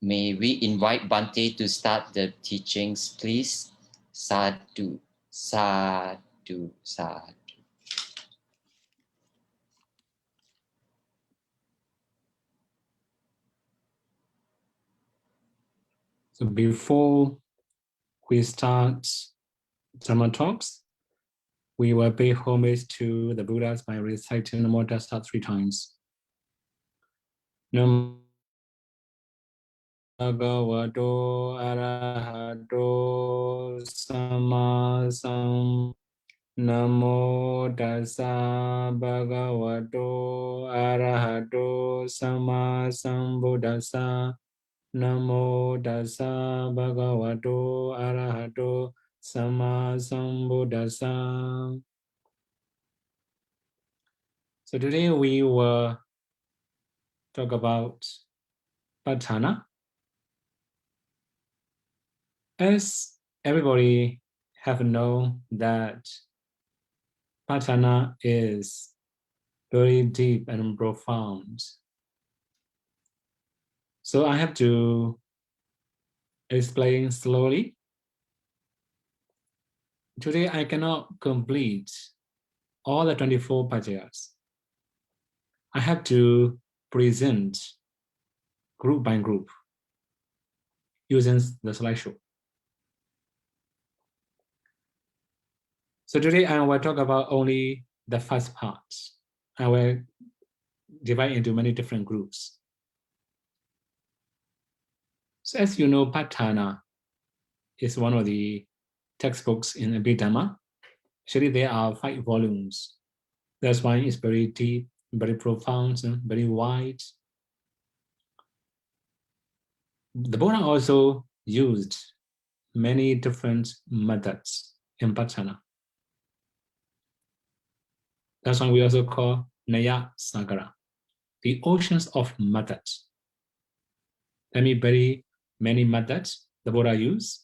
May we invite Bhante to start the teachings, please? Sadhu, sadhu, sadhu. So before we start Dhamma talks, we will pay homage to the Buddhas by reciting the Namo Tassa 3 times. Namo Bhagavato Arahato Samma Namo Tassa Bhagavato Arahato Samma Sambuddhassa. Namo Tassa Bhagavato Arahato Samma Sambuddhassa. So today we will talk about Patthana. As everybody have known that Patthana is very deep and profound. So I have to explain slowly. Today I cannot complete all the 24 pajayas. I have to present group by group using the slideshow. So today I will talk about only the first part. I will divide into many different groups. So as you know, Patthana is one of the textbooks in Abhidhamma. Actually, there are 5 volumes. That's why it's very deep, very profound, and very wide. The Buddha also used many different methods in Patthana. That's why we also call Naya Sagara, the oceans of methods. That means very many methods the Buddha used.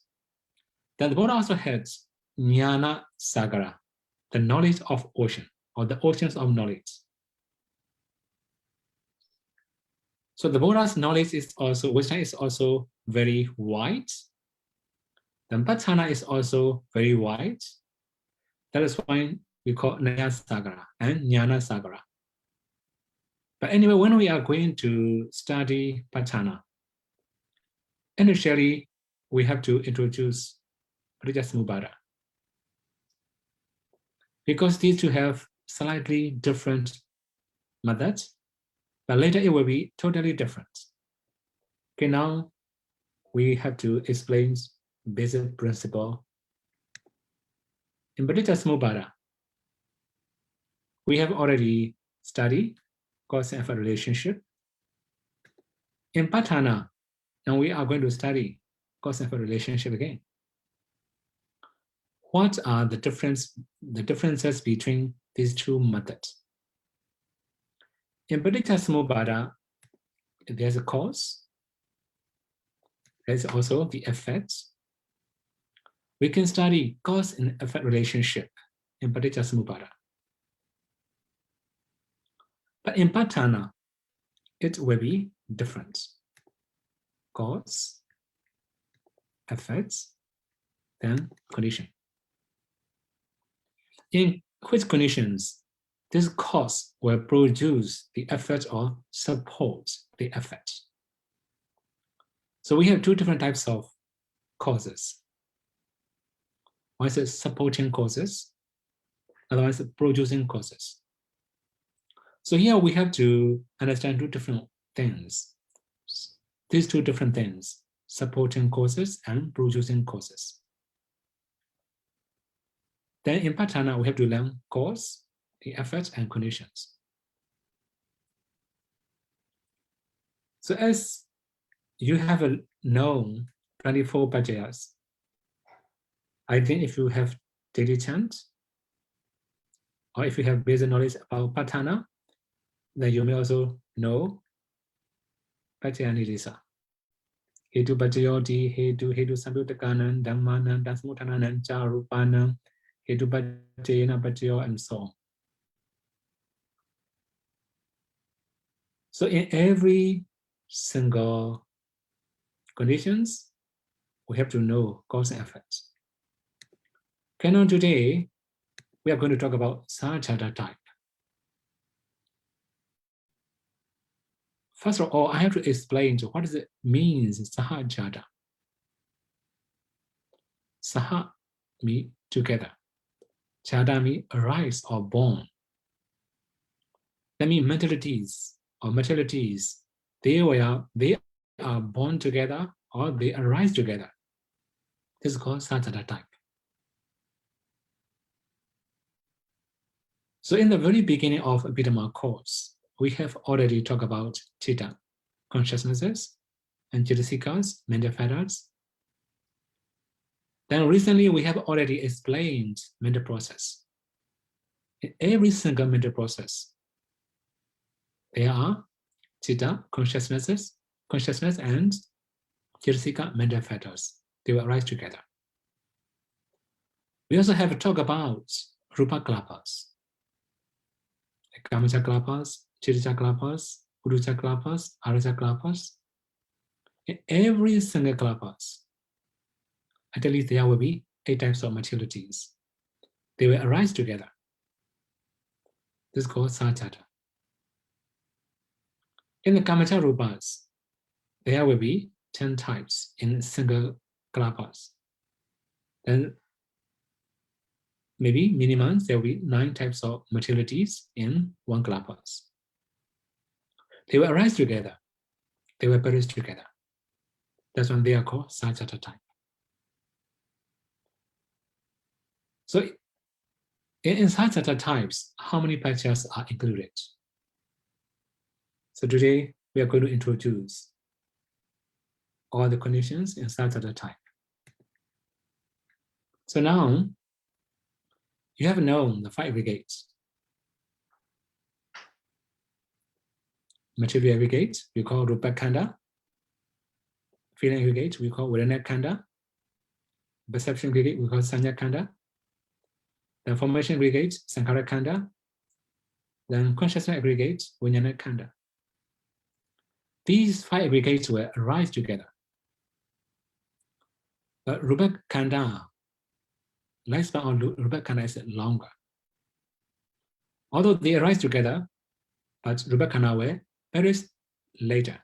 Then the Buddha also has Jnana Sagara, the knowledge of ocean, or the oceans of knowledge. So the Buddha's knowledge is also, wisdom is also very wide. Then Patthana is also very wide. That is why we call Naya Sagara and Jnana Sagara. But anyway, when we are going to study Patthana, initially we have to introduce Paticcasamuppada, because these two have slightly different methods, but later it will be totally different. Okay, now we have to explain basic principle. In Paticcasamuppada, we have already studied cause and effect relationship. In Patthana, now we are going to study cause and effect relationship again. What are the differences between these two methods? In Paticcasamuppada, there's a cause, there's also the effects. We can study cause and effect relationship in Paticcasamuppada. But in Patthana, it will be different. Cause, effects, then condition. In which conditions this cause will produce the effect or support the effect? So we have 2 different types of causes. One is supporting causes, other one is producing causes. So here we have to understand 2 different things. These 2 different things, supporting causes and producing causes. Then in Patthana, we have to learn cause, the effects, and conditions. So as you have known 24 pajayas, I think if you have daily chant, or if you have basic knowledge about Patthana, then you may also know Pajaya Nirisa. Hetu Pajayoti, Hetu Samyuttakanan, Dhammanan, Dasmutananan, Charupanan, Hetu Pajayena Pajayo, and so on. So in every single conditions, we have to know cause and effect. Okay, now today, we are going to talk about Sahajata type. First of all, I have to explain what does it means Sahajata. Saha means together. Jata means arise or born. That means mentalities or materialities, they are born together or they arise together. This is called Sahajata type. So in the very beginning of Abhidhamma course, we have already talked about Chitta, consciousnesses, and Chaitasikas, mental fetters. Then recently we have already explained mental process. In every single mental process, there are Chitta, consciousness, and Chaitasika, mental fetters. They will arise together. We also have talked about Rupa Klapas, Kamacha Klapas, Chitta Klapas, Urucha Klapas, Aracha Klapas. In every single Klapas, at least there will be 8 types of materialities. They will arise together. This is called Sahajata. In the Kamacha Rupas, there will be 10 types in single Klapas. Then maybe minimum, there will be 9 types of materialities in one Klapas. They will arise together. They will perish together. That's when they are called Sahajata type. So in Sahajata types, how many pachas are included? So today we are going to introduce all the conditions in Sahajata type. So now you have known the 5 aggregates. Material aggregate, we call Rupa Khanda. Feeling aggregate, we call Vedana Khanda. Perception aggregate, we call Sanya Khanda. Then formation aggregate, Sankhara Khanda. Then consciousness aggregate, Vijnana Khanda. These 5 aggregates will arise together. But Rupa Khanda, lifespan of Rupa Khanda is longer. Although they arise together, but Rupa Khanda will perish later.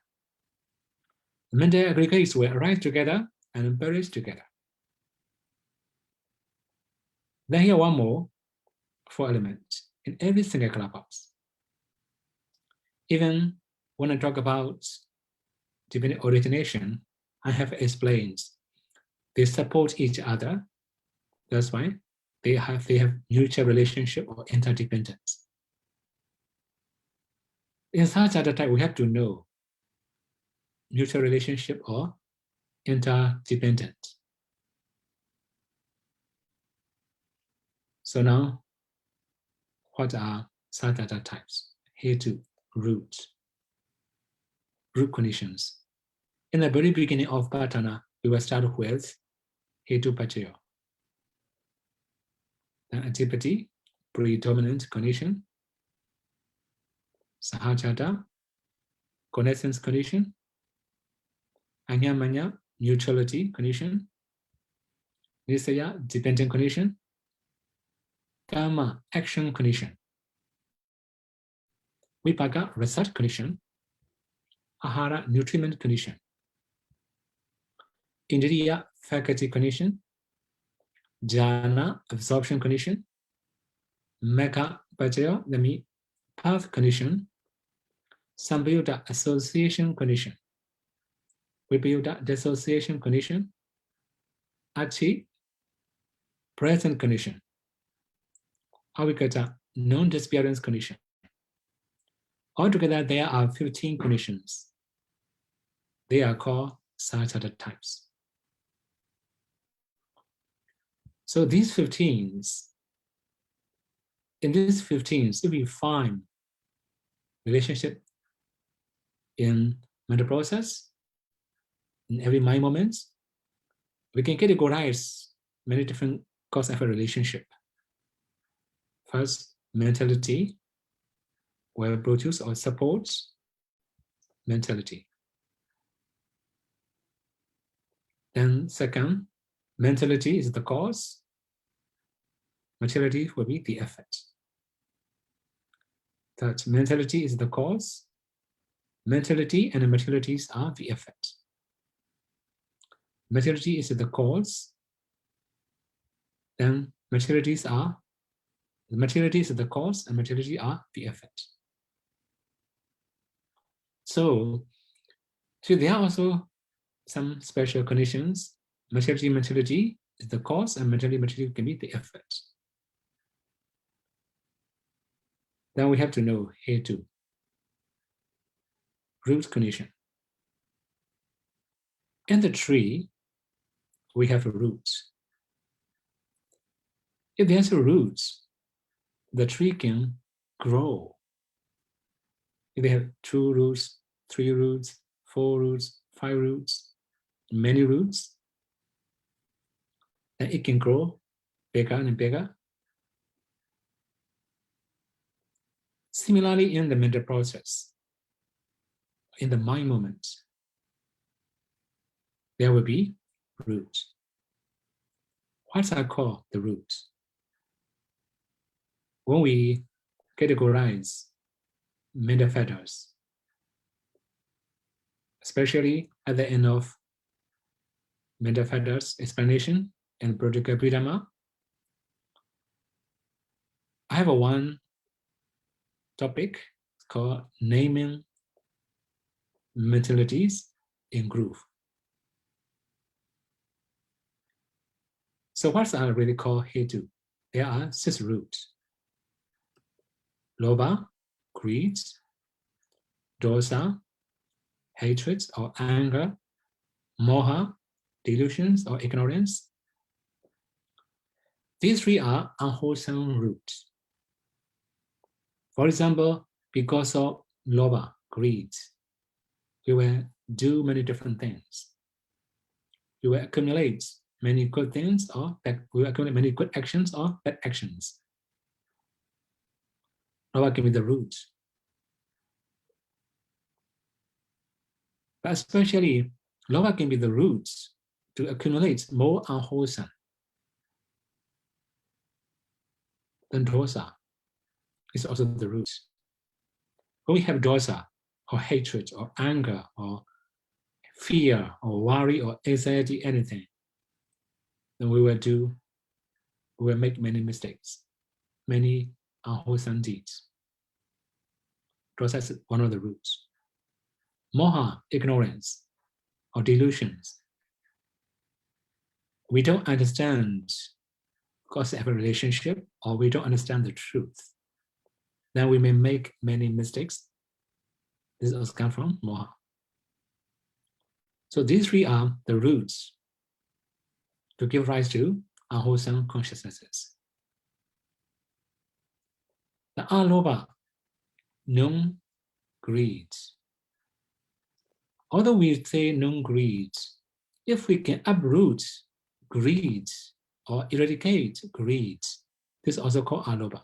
The mental aggregates will arise together and perish together. Then here one more, 4 elements in every single Klapas. Even when I talk about divinity origination, I have explained they support each other. That's why they have mutual relationship or interdependence. In Sahajata type, we have to know mutual relationship or interdependent. So now, what are Sahajata types? Here too, root conditions. In the very beginning of Patthana, we will start with Hetu Pachayo. Then antipathy, predominant condition. Sahajata, connaissance condition. Anyamanya, neutrality condition. Nisaya, dependent condition. Karma, action condition. Vipaka, result condition. Ahara, nutriment condition. Indriya, faculty condition. Jhana, absorption condition. Mekha, Pachayo, that means path condition. Sambhayuta, association condition. Vipayuta, dissociation condition. Achi, present condition. Avikata, non-disappearance condition. Altogether, there are 15 conditions. They are called Sahajata types. So these 15s, in these 15s, if we find relationship in mental process, in every mind moment, we can categorize many different cause-effect relationship. First, mentality will produce or supports mentality. Then second, mentality is the cause. Materiality will be the effect. Third, mentality is the cause. Mentality and materialities are the effect. Materiality is the cause. Then materialities are, the materiality is the cause and materiality are the effect. So there are also some special conditions. Materiality is the cause and materiality can be the effect. Then we have to know here too. Root condition. In the tree, we have a root. If there's a root, the tree can grow. If they have 2 roots, 3 roots, 4 roots, 5 roots, many roots, then it can grow bigger and bigger. Similarly, in the mental process, in the mind moment, there will be roots. What's I call the roots? When we categorize mental factors, especially at the end of mental factors explanation and project Abhidhamma, I have one topic called naming mentalities in groove. So what's I really call here too? There are 6 roots. Lobha, greed, dosa, hatred or anger, moha, delusions or ignorance. These 3 are unwholesome roots. For example, because of lobha, greed, we will do many different things. We will accumulate many good things or we will accumulate many good actions or bad actions. Lobha can be the root. But especially, lobha can be the root to accumulate more unwholesome. Then dosa is also the root. When we have dosa, or hatred, or anger, or fear, or worry, or anxiety, anything, then we will make many mistakes, many unwholesome deeds. Dosa is one of the roots. Moha, ignorance, or delusions. We don't understand cause of a relationship, or we don't understand the truth. Then we may make many mistakes. This also comes from moha. So these 3 are the roots to give rise to unwholesome consciousnesses. The alobha, known greed. Although we say known greed, if we can uproot greed or eradicate greed, this is also called alobha.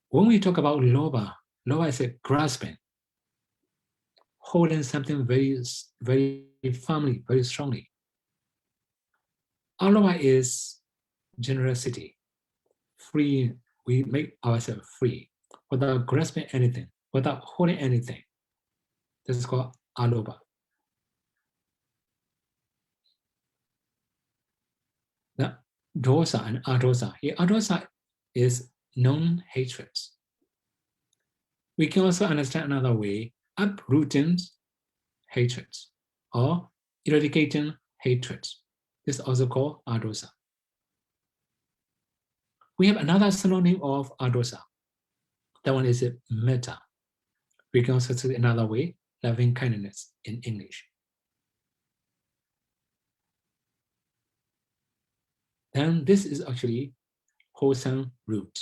When we talk about lobha, lobha is a grasping, holding something very, very firmly, very strongly. Alobha is generosity, free. We make ourselves free without grasping anything, without holding anything. This is called alobha. The dosa and adosa. Here, adosa is non-hatred. We can also understand another way, uprooting hatred or eradicating hatred. This is also called adosa. We have another synonym of adosa. That one is metta. We can also say another way, loving kindness in English. And this is actually wholesome root.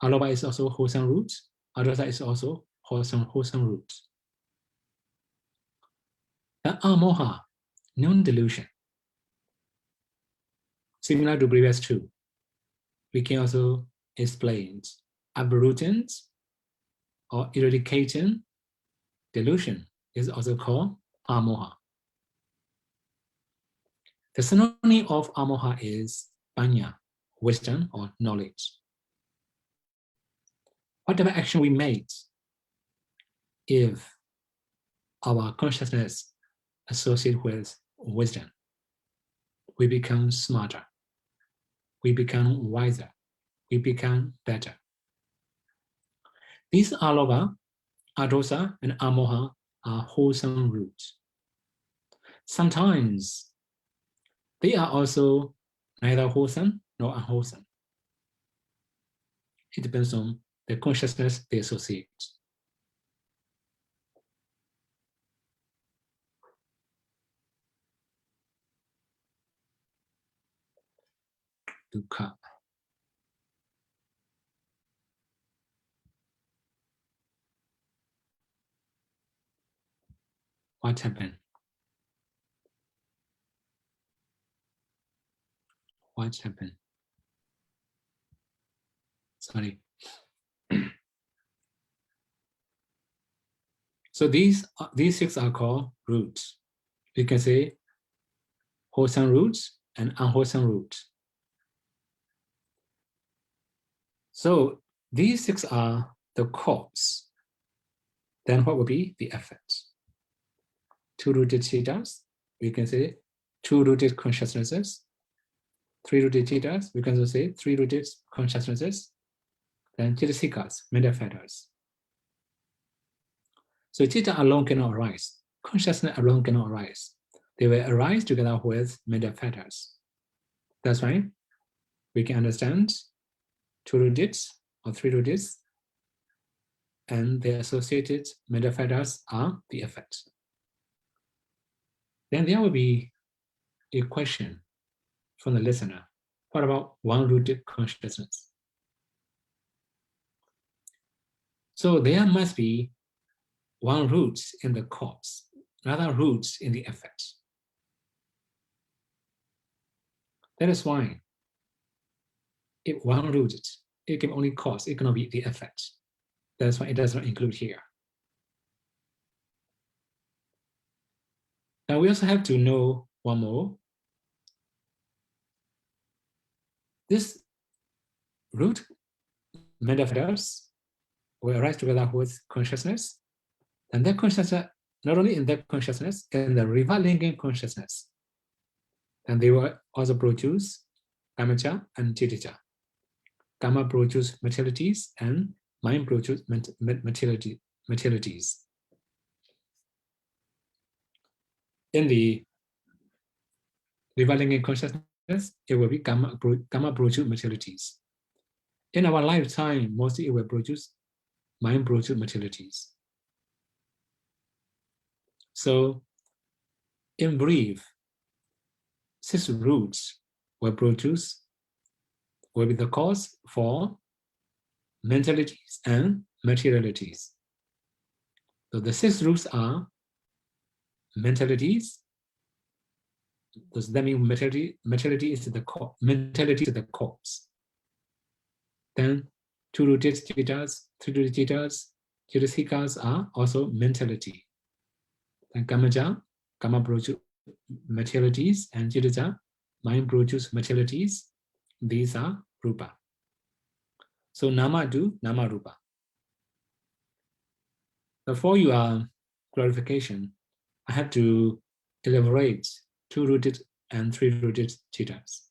Alobha is also wholesome root. Adosa is also wholesome root. The amoha, non-delusion. Similar to previous 2, we can also explain uprooting or eradicating delusion is also called amoha. The synonym of amoha is panya, wisdom or knowledge. Whatever action we make, if our consciousness associated with wisdom, we become smarter, we become wiser, we become better. These alova, adosa, and amoha are wholesome roots. Sometimes they are also neither wholesome nor unwholesome. It depends on the consciousness they associate. Dukkha. What happened? What happened? Sorry. So these six are called roots. We can say wholesome roots and unwholesome roots. So these six are the cause. Then what will be the effect? Two-rooted citas, we can say two-rooted consciousnesses. Three-rooted citas, we can also say three-rooted consciousnesses. Then citasikas, mental factors. So citta alone cannot arise. Consciousness alone cannot arise. They will arise together with mental factors. That's why we can understand two-rooted or three-rooted, and the associated mental factors are the effects. Then there will be a question from the listener. What about one-rooted consciousness? So there must be one root in the cause, another root in the effect. That is why if one rooted, it can only cause, it cannot be the effect. That's why it does not include here. Now we also have to know one more. This root mental factors will arise together with consciousness, and that consciousness, not only in that consciousness, in the river-linking consciousness, and they will also produce kamacha and chitta. Kama produce materialities and mind produce materialities. In the river-linking consciousness, it will be kama produce materialities. In our lifetime, mostly it will produce mind produce materialities. So, in brief, six roots will be the cause for mentalities and materialities. So the six roots are mentalities. Does that mean mentality is the core? Mentality is the cause. Then two-rooted cittas, three-rooted cittas, citasikas are also mentality. And kamaja, kama produce materialities, and citta, mind produce materialities. These are rupa. So nama do nama rupa. For your clarification, I have to elaborate two-rooted and three-rooted cittas.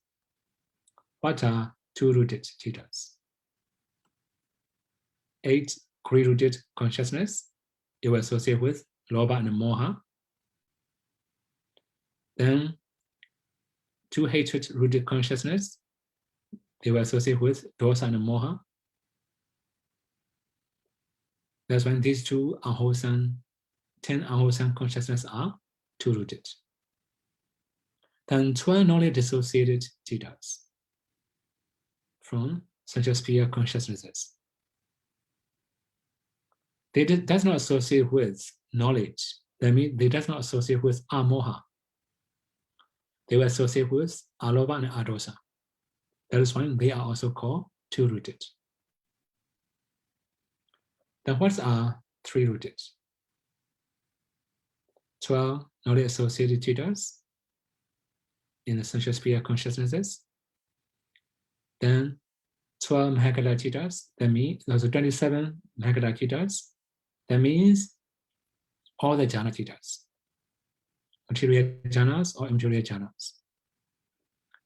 What are two-rooted cittas? 8 three-rooted consciousness, it will associate with lobha and moha. Then 2 hatred-rooted consciousness, they will associate with dosa and moha. That's when these 2 unwholesome, 10 unwholesome consciousness are two-rooted. Then 12 knowledge-associated cittas from central sphere consciousnesses. They does not associate with knowledge. That means they does not associate with amoha. They will associate with alova and adosa. That is why they are also called two-rooted. Then what are three-rooted? 12 knowledge associated jitas in the sensual sphere consciousnesses. Then 12 Mahakala jitas, that means those are 27 Mahakala jitas. That means all the jhana jitas, material jhanas or immaterial jhanas.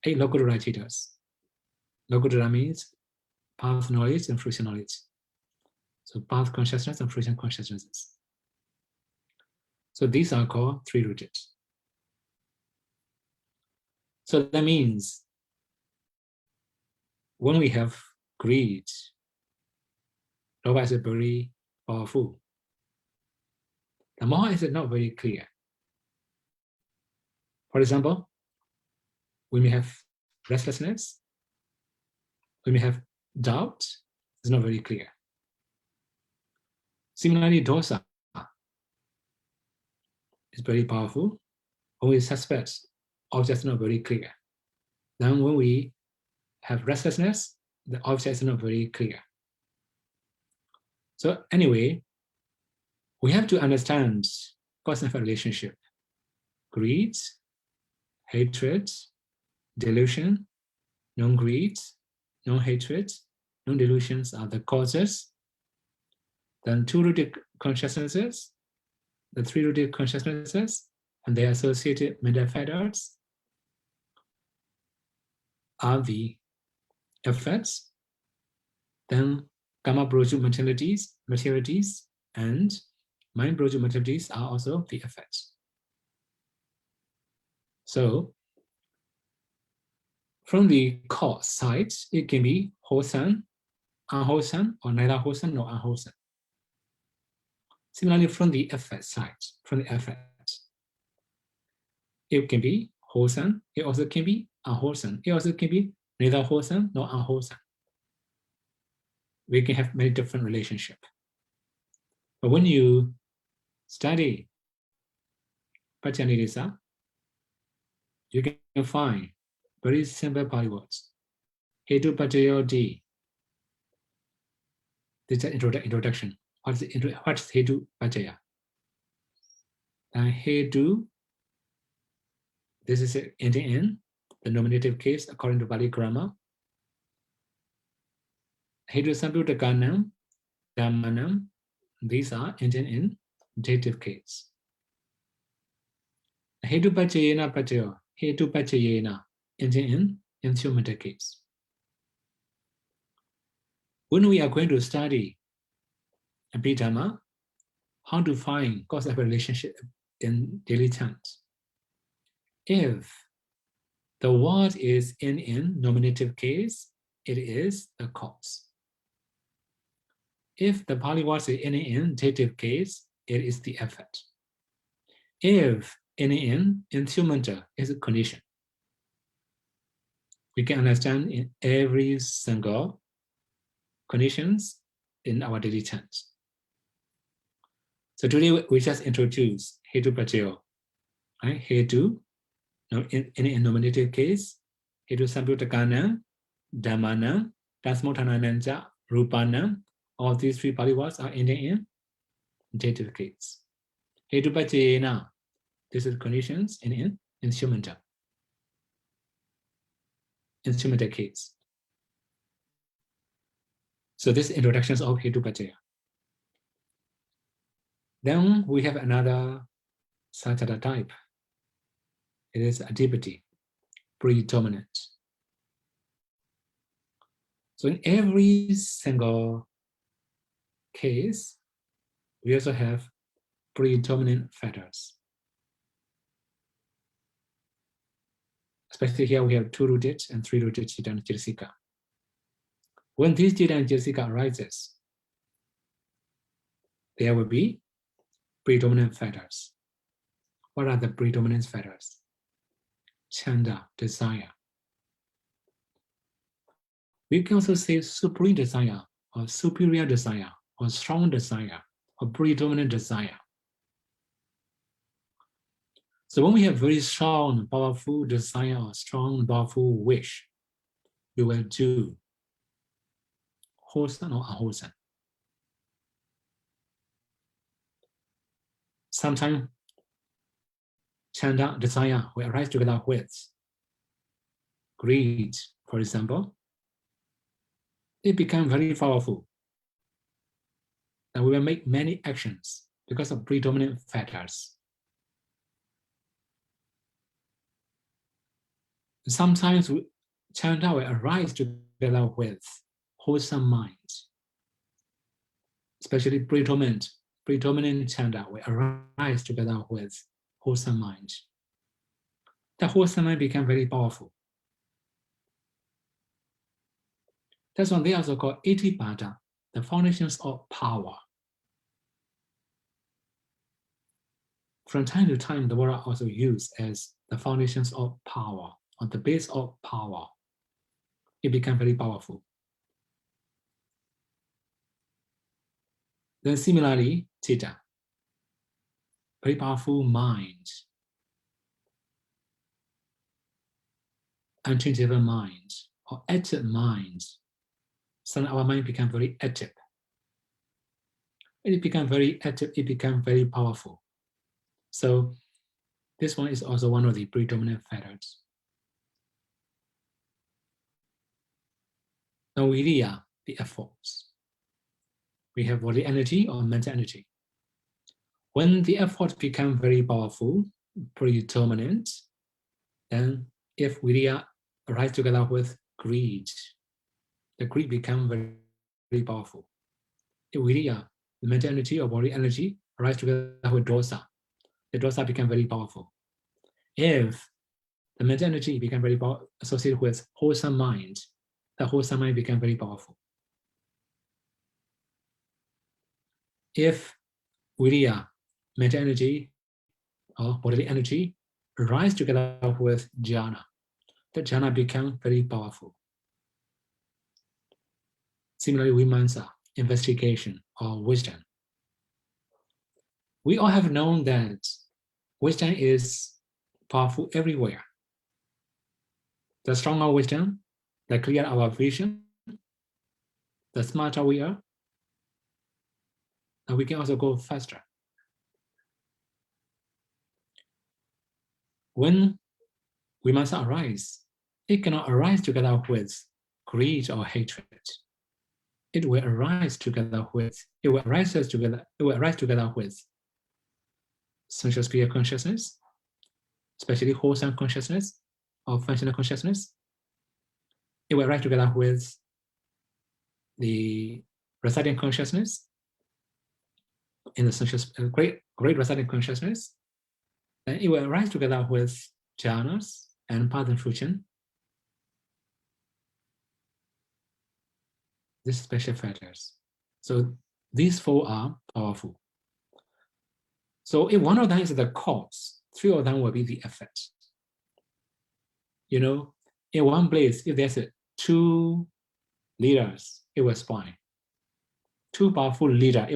8 Lokuttara jitas. Lokuttara means path knowledge and fruition knowledge. So path consciousness and fruition consciousnesses. So these are called 3 rooted. So that means when we have greed, Lobha is very powerful. The moha is not very clear. For example, we may have restlessness, we may have doubt, it's not very clear. Similarly, dosa is very powerful. When we suspect objects not very clear. Then when we have restlessness, the object is not very clear. So anyway, we have to understand cause and effect relationship. Greed, hatred, delusion, non-greed, non-hatred, non-delusions are the causes. Then 2 rooted consciousnesses, the 3 rooted consciousnesses, and their associated mental factors are the effects. Then karma project materialities, and mind project materialities are also the effects. So from the cause side, it can be wholesome, unwholesome, or neither wholesome nor unwholesome. Similarly, from the effect side, it can be wholesome, it also can be unwholesome, it also can be neither wholesome nor unwholesome. We can have many different relationships. But when you study Patthana, you can find very simple Pali words. Hetu Paccayoti. This is an introduction. What's Hetu Paccaya? And Hetu, this is ending in the nominative case according to Pali grammar. Hetu Samputtakanam, Dhammanam, these are ending in dative case. Hetu Paccayena Paccayo, Hetu Paccayena, ending in instrumental case. When we are going to study Abhidhamma, how to find cause-effect relationship in daily terms. If the word is in nominative case, it is the cause. If the Pali word is in dative case, it is the effect. If in instrumental is a condition, we can understand in every single conditions in our daily terms. So today we just introduce Hetu Paccayo, right? Hetu, in nominative case, Hetu Samputtakanam, Dhammanam, Tasmothanananja, Rupanam, all these 3 Pali words are ending in dative case. Hetu Paccayena, this is conditions in instrumental case. So this introductions of Hetu Paccaya. Then we have another Satchata type. It is adipati, predominant. So in every single case, we also have predominant factors. Especially here we have 2 rooted and 3 rooted Chitta and Jitsika. When these Chitta and Jitsika arises, there will be predominant factors. What are the predominant factors? Chanda, desire. We can also say supreme desire, or superior desire, or strong desire, or predominant desire. So when we have very strong, powerful desire, or strong, powerful wish, we will do wholesome or unwholesome. Sometimes chanda, desire, will arise together with greed, for example, it becomes very powerful. And we will make many actions because of predominant factors. Sometimes chanda will arise together with wholesome mind, especially predominant chanda will arise together with wholesome mind. The wholesome mind become very powerful. That's why they also call Itipada, the foundations of power. From time to time, the word are also used as the foundations of power, or the base of power. It becomes very powerful. Then similarly, Chitta, very powerful mind, unchangeable mind, or active mind. So our mind becomes very active. It becomes very active, it becomes very powerful. So this one is also one of the predominant factors. Now viriya, the efforts. We have body energy or mental energy. When the efforts become very powerful, predominant, then if viriya arise together with greed, the greed becomes very, very powerful. If viriya, the mental energy or body energy, arise together with dosa, the dosa become very powerful. If the mental energy become very associated with wholesome mind, the wholesome mind become very powerful. If viriya, mental energy or bodily energy, rise together with jhana, the jhana become very powerful. Similarly, vimansa, investigation or wisdom. We all have known that wisdom is powerful everywhere. The stronger wisdom, the clearer our vision, the smarter we are, and we can also go faster. When vimansa arise, it cannot arise together with greed or hatred. It will arise together with sensual sphere consciousness, especially wholesome consciousness or functional consciousness. It will arise together with the residing consciousness in the sensual great residing consciousness. And it will arise together with jhanas and path and fruition. These special factors. So these four are powerful. So if one of them is the cause, three of them will be the effect. You know, in one place, if there's two leaders, it will spoil. Two powerful leaders,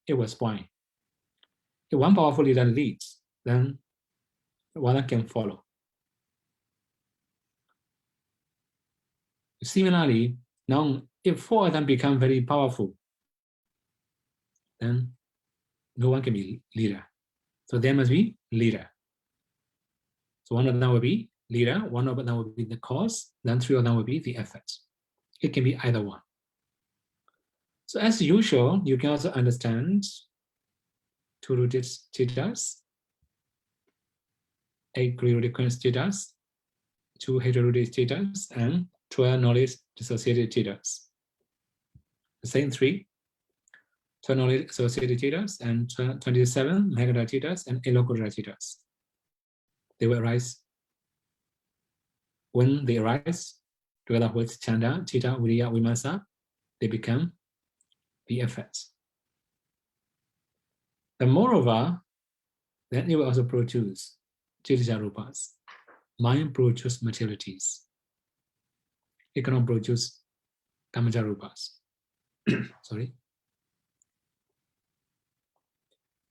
it will spoil. If one powerful leader leads, then one can follow. Similarly, now if four of them become very powerful, then no one can be leader. So there must be leader. So one of them will be leader, one of them will be the cause, then three of them will be the effect. It can be either one. So as usual, you can also understand two rooted theta's, 8 rooted theta's, 2 heterorooted theta's, and 12 knowledge dissociated theta's. The same 3, 12 knowledge associated theta's, and 27 Magadha theta's, and 8 Lokuttara theta's. They will arise. When they arise together with chanda, theta, viriya, vimansa, they become the effects. And moreover, then it will also produce Chitija rupas. Mind produces materialities. It cannot produce Kamaja rupas. Sorry.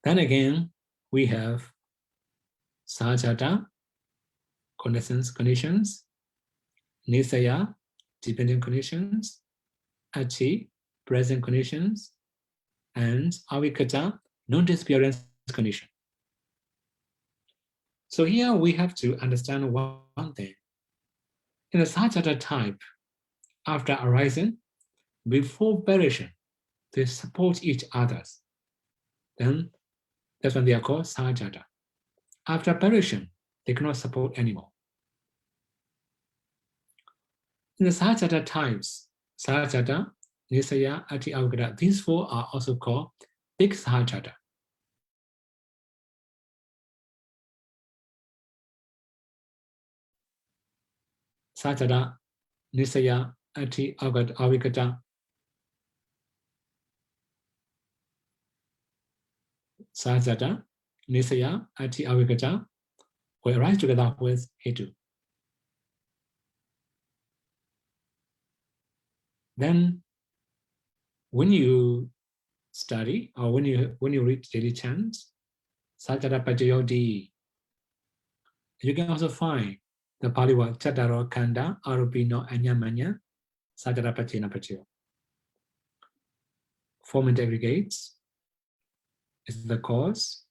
Then again, we have Sahajata, conditions, Nisaya, dependent conditions, Achi, present conditions, and Avikata, non-disappearance condition. So here we have to understand one thing. In the Sahajata type, after arising, before perishing, they support each other. Then that's when they are called Sahajata. After perishing, they cannot support anymore. In the Sahajata types, Sahajata, Nisaya, Ati, Avagata, these four are also called big Sahajata. Sahajata, Nisaya, Ati, Avagata, Sahajata, Nisaya, Ati, Avagata will arise together with Hetu. Then, when you study or when you read daily chants, Sahajata Pajayodi, you can also find the Pali word Chataro Kanda, Arupino, Anyamanya, Sahajata Pachena Pachayo. Formant aggregates is the cause,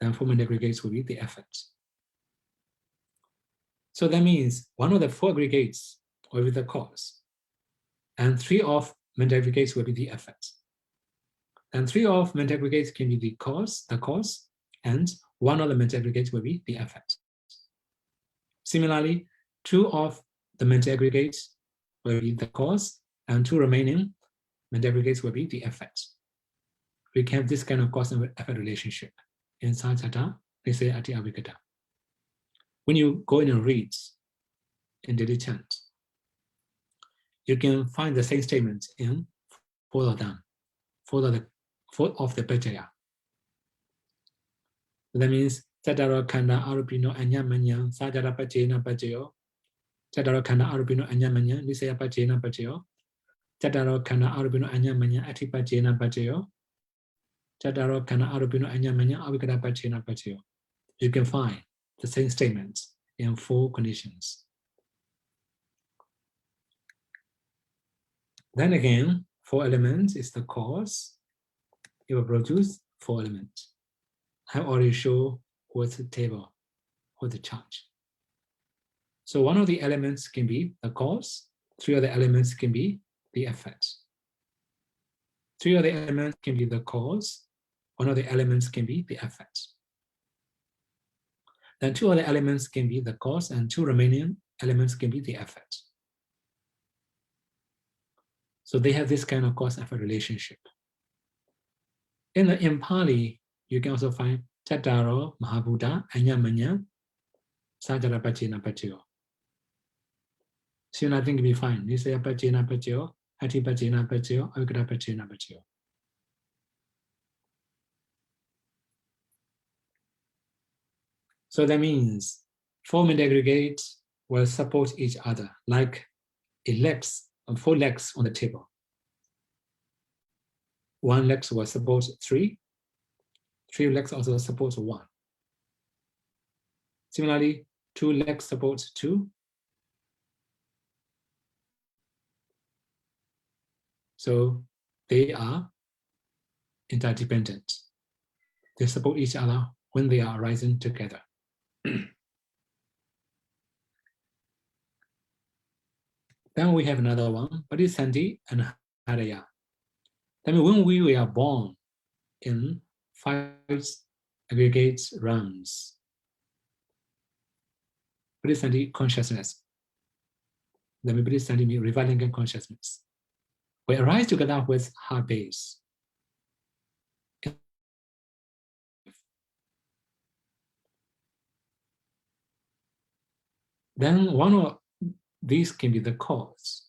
then formant aggregates will be the effect. So that means one of the four aggregates will be the cause, and three of mental aggregates will be the effect. And three of mental aggregates can be the cause, and one of the mental aggregates will be the effect. Similarly, two of the mental aggregates will be the cause, and two remaining mental aggregates will be the effect. We can have this kind of cause and effect relationship in Sahajata, they say Ati Avigata. When you go in and read in daily chant, you can find the same statements in four of them, four of the Pachaya. That means Chataro Khanda Arupino Anyamanya Sajara Pachena Pachayo, Chataro Khanda Arupino Anyamanya Nisaya Pachena Pachayo, Chataro Khanda Arupino Anyamanya Ati Pachena Pachayo, Chataro Khanda Arupino Anyamanya Avigata Pachena Pachayo. You can find the same statements in four conditions. Then again, four elements is the cause. It will produce four elements. I already show what's the table or the chart. So one of the elements can be the cause, three of the elements can be the effect. Three of the elements can be the cause, one of the elements can be the effect. Then two of the elements can be the cause, and two remaining elements can be the effect. So they have this kind of cause-effect relationship. In Pali, you can also find Chattaro, Mahabhuta, Anyamanya, Sajara Pachena Pachayo. So nothing can be fine. Nisaya Pachena Pachayo, Ati Pachena Pachayo, Avigata Pachena Pachayo. So that means four-mind aggregates will support each other like four legs on the table. One leg will support three legs also support one. Similarly, two legs support two. So they are interdependent. They support each other when they are arising together. Then we have another one, Padisanti and Haraya. That means when we are born in five aggregates realms, Padisanti consciousness, that means Padisanti means reviling consciousness, we arise together with heart base. Then one of these can be the cause,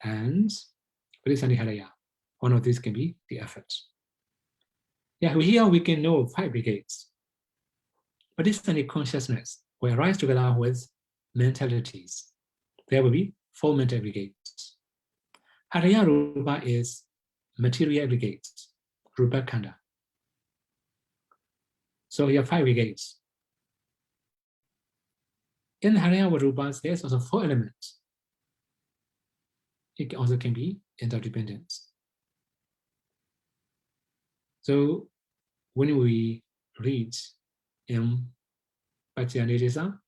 and Padisanti Haraya, one of these can be the effect. Yeah, here we can know five aggregates. Padisanti consciousness will arise together with mentalities. There will be four mental aggregates. Haraya Rupa is material aggregates, Rupa Khanda. So you have five aggregates. In Haraya Rupas, there's also four elements. It also can be interdependent. So when we read in Pachyanidisa,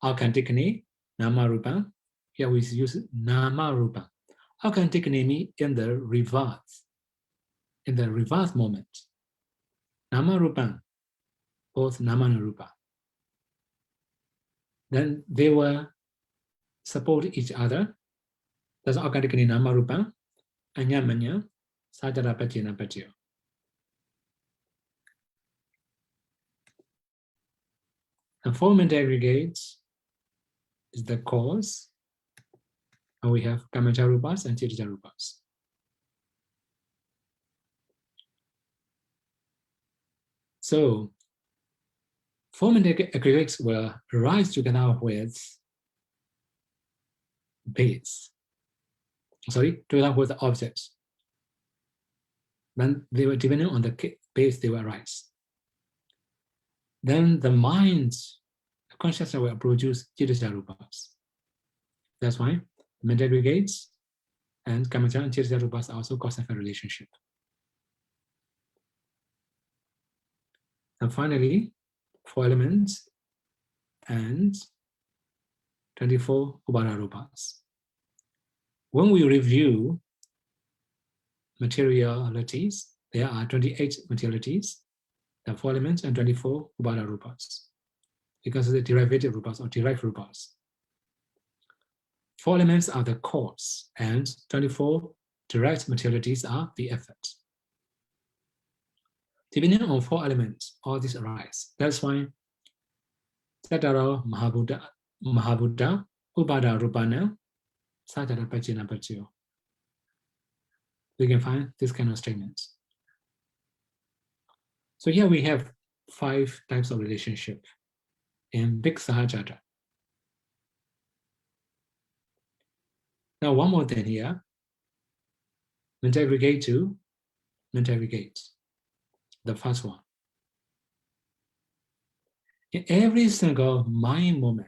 Akantikani, Nama Rupa. Here we use Nama Rupa. Akantikani in the reverse moment. Nama Rupa, both Nama and Rupa. Then they will support each other. That's Akantikani Nama Rupa, Anyamanya, Sajara Pachina Pachyo. And formant aggregates is the cause. And we have Kamacharupas and Chiricharupas. So, formant aggregates will rise together with base. Together with the objects. Then they were depending on the base they will rise. Then the mind, the consciousness will produce Chiricharupas. That's why mental aggregates and Kamacha and Chiricharupas are also cause and effect relationship. And finally, 4 elements and 24 Ubhadarupas. When we review materialities, there are 28 materialities, the 4 elements and 24 Ubhadarupas, because of the derivative rupas or derived rupas. 4 elements are the cause, and 24 direct materialities are the effect. Depending on 4 elements, all these arise. That's why Tatara Mahabuddha, Upada Rupana, Sajara Pachina Pachyo. We can find this kind of statements. So here we have 5 types of relationship in Big Sahajata. Now one more thing here. Mental aggregate to mental aggregate. The first one. In every single mind moment,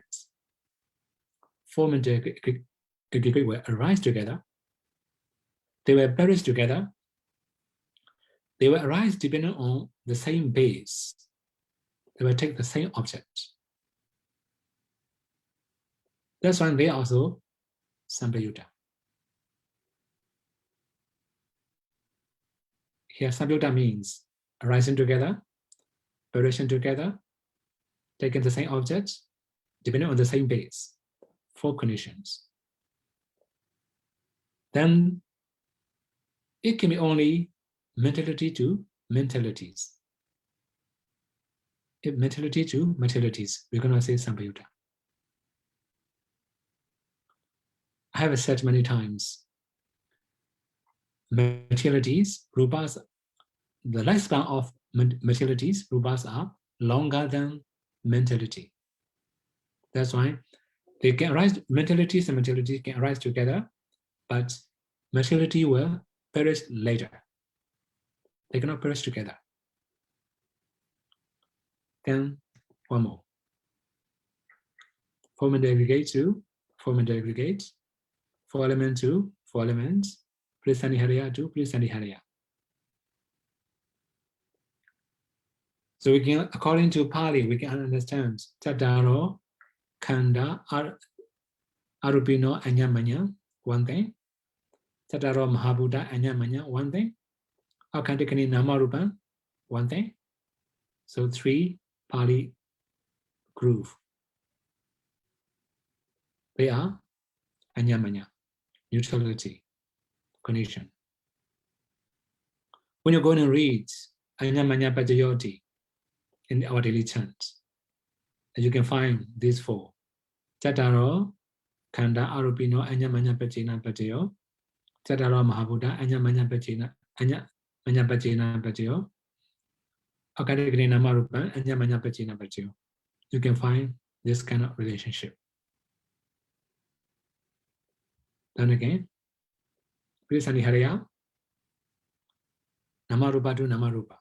4 mental aggregate will arise together. They will perish together. They will arise depending on the same base. They will take the same object. That's why they are also Sambayutta. Here, Sambayutta means arising together, perishing together, taking the same object, depending on the same base. 4 conditions. Then it can be only mentality to mentalities. If mentality to materialities, we're going to say Sambayutta. I have said many times, materialities, rupas, the lifespan of materialities, rupas are longer than mentality. That's why they can arise, mentalities and materialities can arise together, but materiality will perish later. They cannot perish together. Then one more. 4 mental aggregate to 4 mental aggregate, 4 element to 4 elements, Prisaniharya to Prisaniharya. So we can, according to Pali, we can understand Tataro, Khanda, Arupino, Anyamanya, one thing. Tataro Mahabuddha, Anyamanya, one thing. Akantikani Namarupa, one thing. So 3 Pali groove. They are Anyamanya, neutrality, condition. When you're going to read Anyamanya Pajayoti in our daily chant, you can find these 4. Tataro, Khanda, Arupino, Anyamanya Pachina Pachayo. Tataro Mahabuddha, Anyamanya Pachina, Anyamanya Pachina Pachayo. Akatikani Namarupa, Anyamanya Pachina Pachayo. You can find this kind of relationship. Then again, Prisaniharya, Namarupa to Namarupa.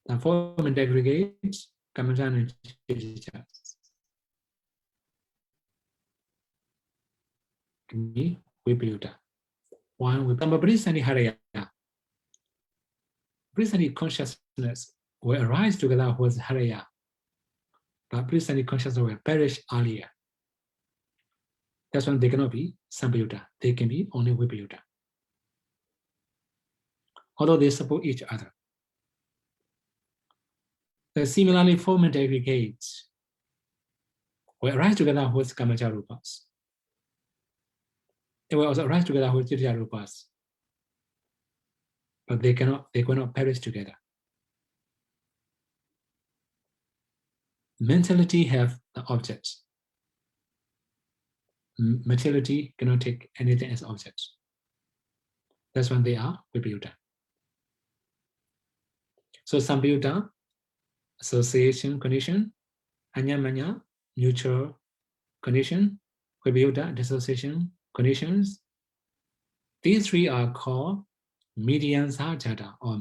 The 4 mental aggregates, Kamajan and Chirichas. Vipayutta. One with Prisaniharya. Prisani consciousness will arise together with Haraya, but pre-existing consciousness will perish earlier. That's when they cannot be Sampayutta. They can be only Vipayutta. Although they support each other. Similarly, 4 mental aggregates will arise together with Kamacha Rupas. It will also arise together with Tirja Rupas. But they cannot perish together. Mentality have the objects. Materiality cannot take anything as objects. That's when they are Vipayutta. So Sampayutta, association condition, Anyamanya, neutral condition, Vipayutta, dissociation conditions. These 3 are called median Sahajata, or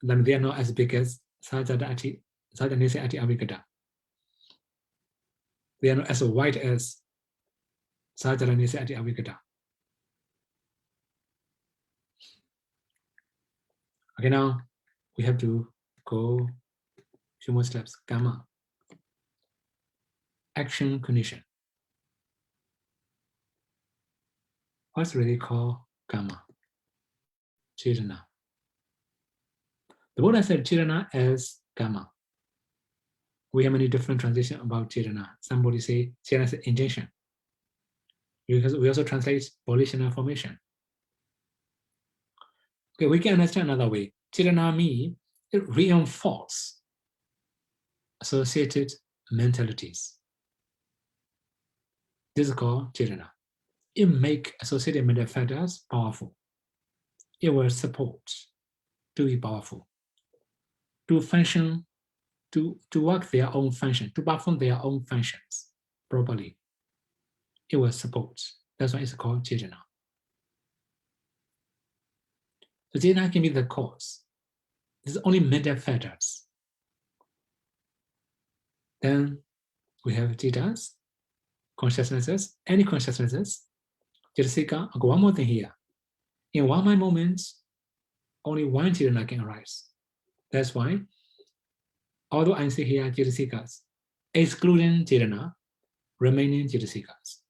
they are not as big as Sahajata Ati Abhikata. They are not as wide as Sahajata Nisi Ati Abhikata. Okay, now we have to go a few more steps. Karma. Action condition. What's really called karma? Chirana. The Buddha said Chirana as karma. We have many different translations about Chirana. Somebody say Chirana is intention. Because we also translate volitional formation. Okay, we can understand another way. Chirana means it reinforces associated mentalities. This is called Chirana. It makes associated mental factors powerful. It will support to be powerful, to function, to work their own function, to perform their own functions properly. It will support. That's why it's called Chirana. So Chirana can be the cause. This is only mental factors. Then we have Chitas, consciousnesses, any consciousnesses. Chitasika, okay, one more thing here. In one mind moment, only one Chirana can arise. That's why, although I say here Chitasikas, excluding Chirana, remaining Chitasikas.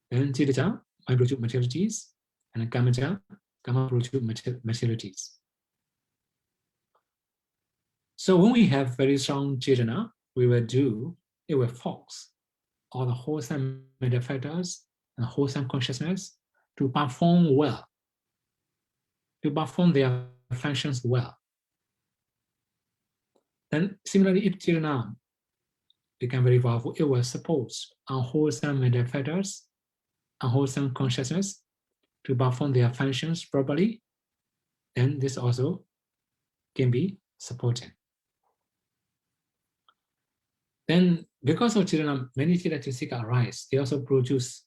Then Chitaja might produce materialities, and Kamaja, Kama produce materialities. So when we have very strong Chitana, it will force all the wholesome mental factors and wholesome consciousness to perform well, to perform their functions well. Then similarly, if Chirana become very powerful, it will support unwholesome mental factors, unwholesome consciousness to perform their functions properly. Then this also can be supported. Then because of Chirana, many Chitasika arise. They also produce,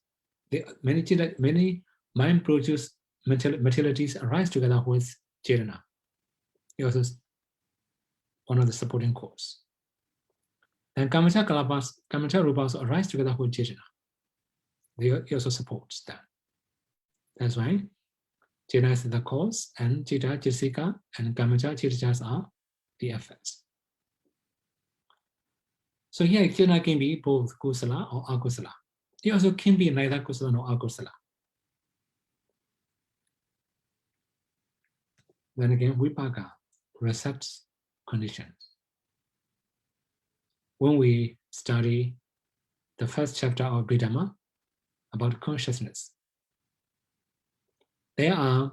many mind produced materialities arise together with Chirana. It also is one of the supporting cause. And Kamacha Rupas arise together with Chirana. They also support that. That's why Chirana is the cause, and Chitta, Chitasika, and Kamacha Chitajas are the effects. So here, Chirana can be both kusala or akusala. It also can be neither kusala nor akusala. Then again, vipaka, recepts conditions. When we study the first chapter of Abhidhamma about consciousness, there are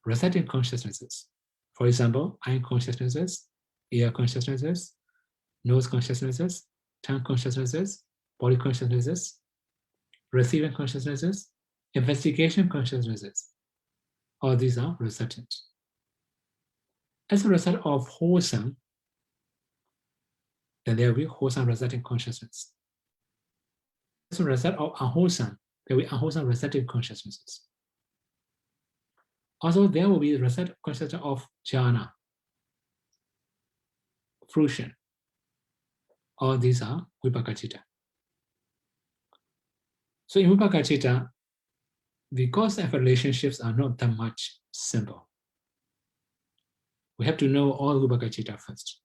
resetting consciousnesses. For example, eye consciousnesses, ear consciousnesses, nose consciousnesses, tongue consciousnesses, body consciousnesses, receiving consciousnesses, investigation consciousnesses. All these are resetting. As a result of wholesome, then there will be wholesome resetting consciousness. As a result of unwholesome, there will be unwholesome resetting consciousnesses. Also, there will be reset consciousness of jhana, fruition. All these are vipaka citta. So in vipaka citta, the cause and relationships are not that much simple. we have to know all Vibhaka Citta first.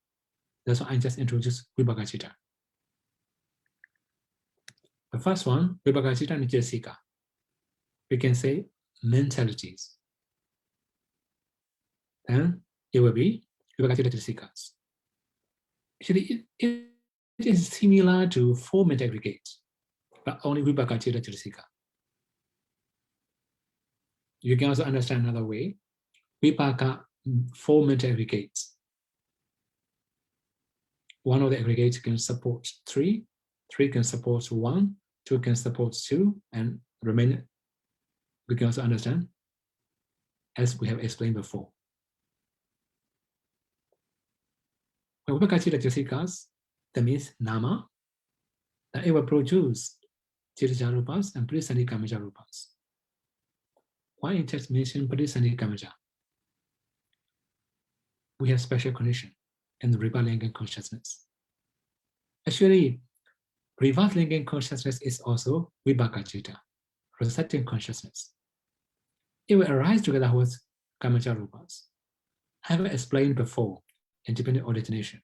That's why I just introduced Vibhaka Citta. The first one, Vibhaka Citta Nijasika. We can say mentalities. Then it will be Vibhaka Citta Nijasikas. Actually, it is similar to four mental aggregates, but only Vibhaka Citta Nijasika. You can also understand another way. Vibhaka, four mental aggregates. One of the aggregates can support three can support one, two can support two, and remaining we can also understand as we have explained before. When Vibhaka Citta Jasikas, that means Nama, that it will produce Citta Rupas and Pradisandhi Kamaja Rupas. Why it just mentioned Pradisandhi Kamaja? We have special condition in the reverse linking consciousness. Actually, reverse linking consciousness is also Vibhaka Citta, receptive consciousness. It will arise together with Kamaja Rupas. I have explained before, independent origination.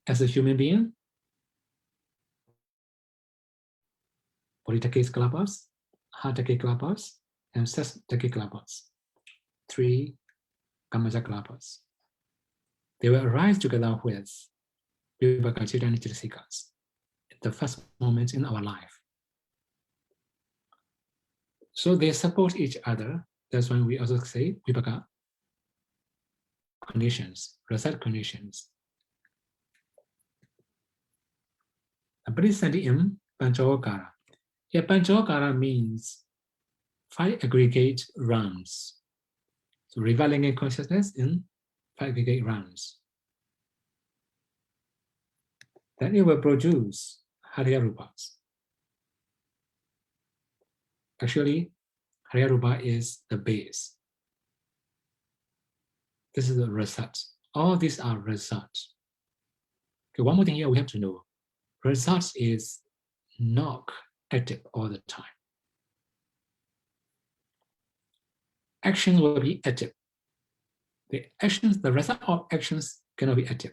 As a human being, Bodhitake Klapas, Hatake Klapas, and Sestake Klapas. Three Kamaja Klapas. They will arise together with Vibhaka Citta Nijasikas at the first moment in our life. So they support each other. That's why we also say Vibhaka conditions, result conditions. Pradisandhi in Panchokara. Here, Panchokara means 5 aggregate rounds. So revealing in consciousness in 5 aggregate rounds. Then it will produce Hariya Rupas. Actually, Hariya Rupa is the base. This is the result. All these are results. Okay, one more thing here we have to know. Results is not active all the time. Actions will be active. The result of actions cannot be active.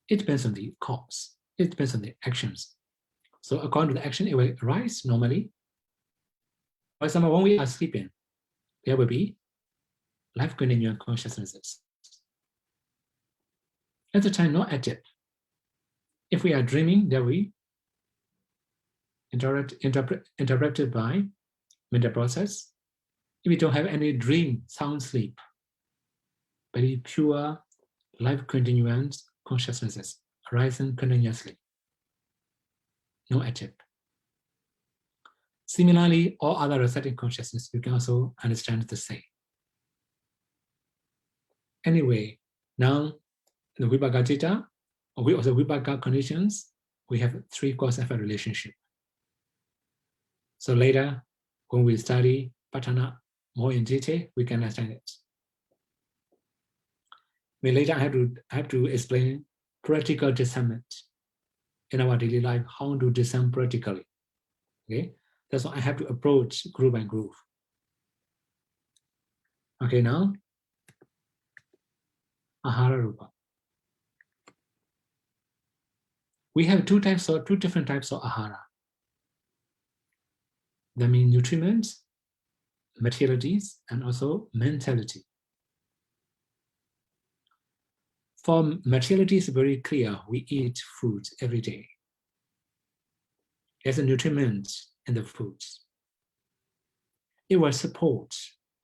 It depends on the cause. It depends on the actions. So according to the action, it will arise normally. For example, when we are sleeping, there will be life continuing consciousnesses. At the time, not active. If we are dreaming, there will be interpreted by mental process. If we don't have any dream, sound sleep, very pure life continuance consciousnesses arising continuously, no active. Similarly, all other resetting consciousness, you can also understand the same. Anyway, now the Vibhaka Citta, we also Vibhaka conditions, we have 3 cause-effect relationship. So later, when we study Patthana more in detail, we can understand it. But later, I have to explain practical discernment in our daily life, how to discern practically. Okay, that's why I have to approach group by group. Okay, now Ahara Rupa. We have two different types of Ahara. That means nutriments, materialities, and also mentality. For materiality, it's very clear. We eat food every day. There's a nutriment in the foods. It will support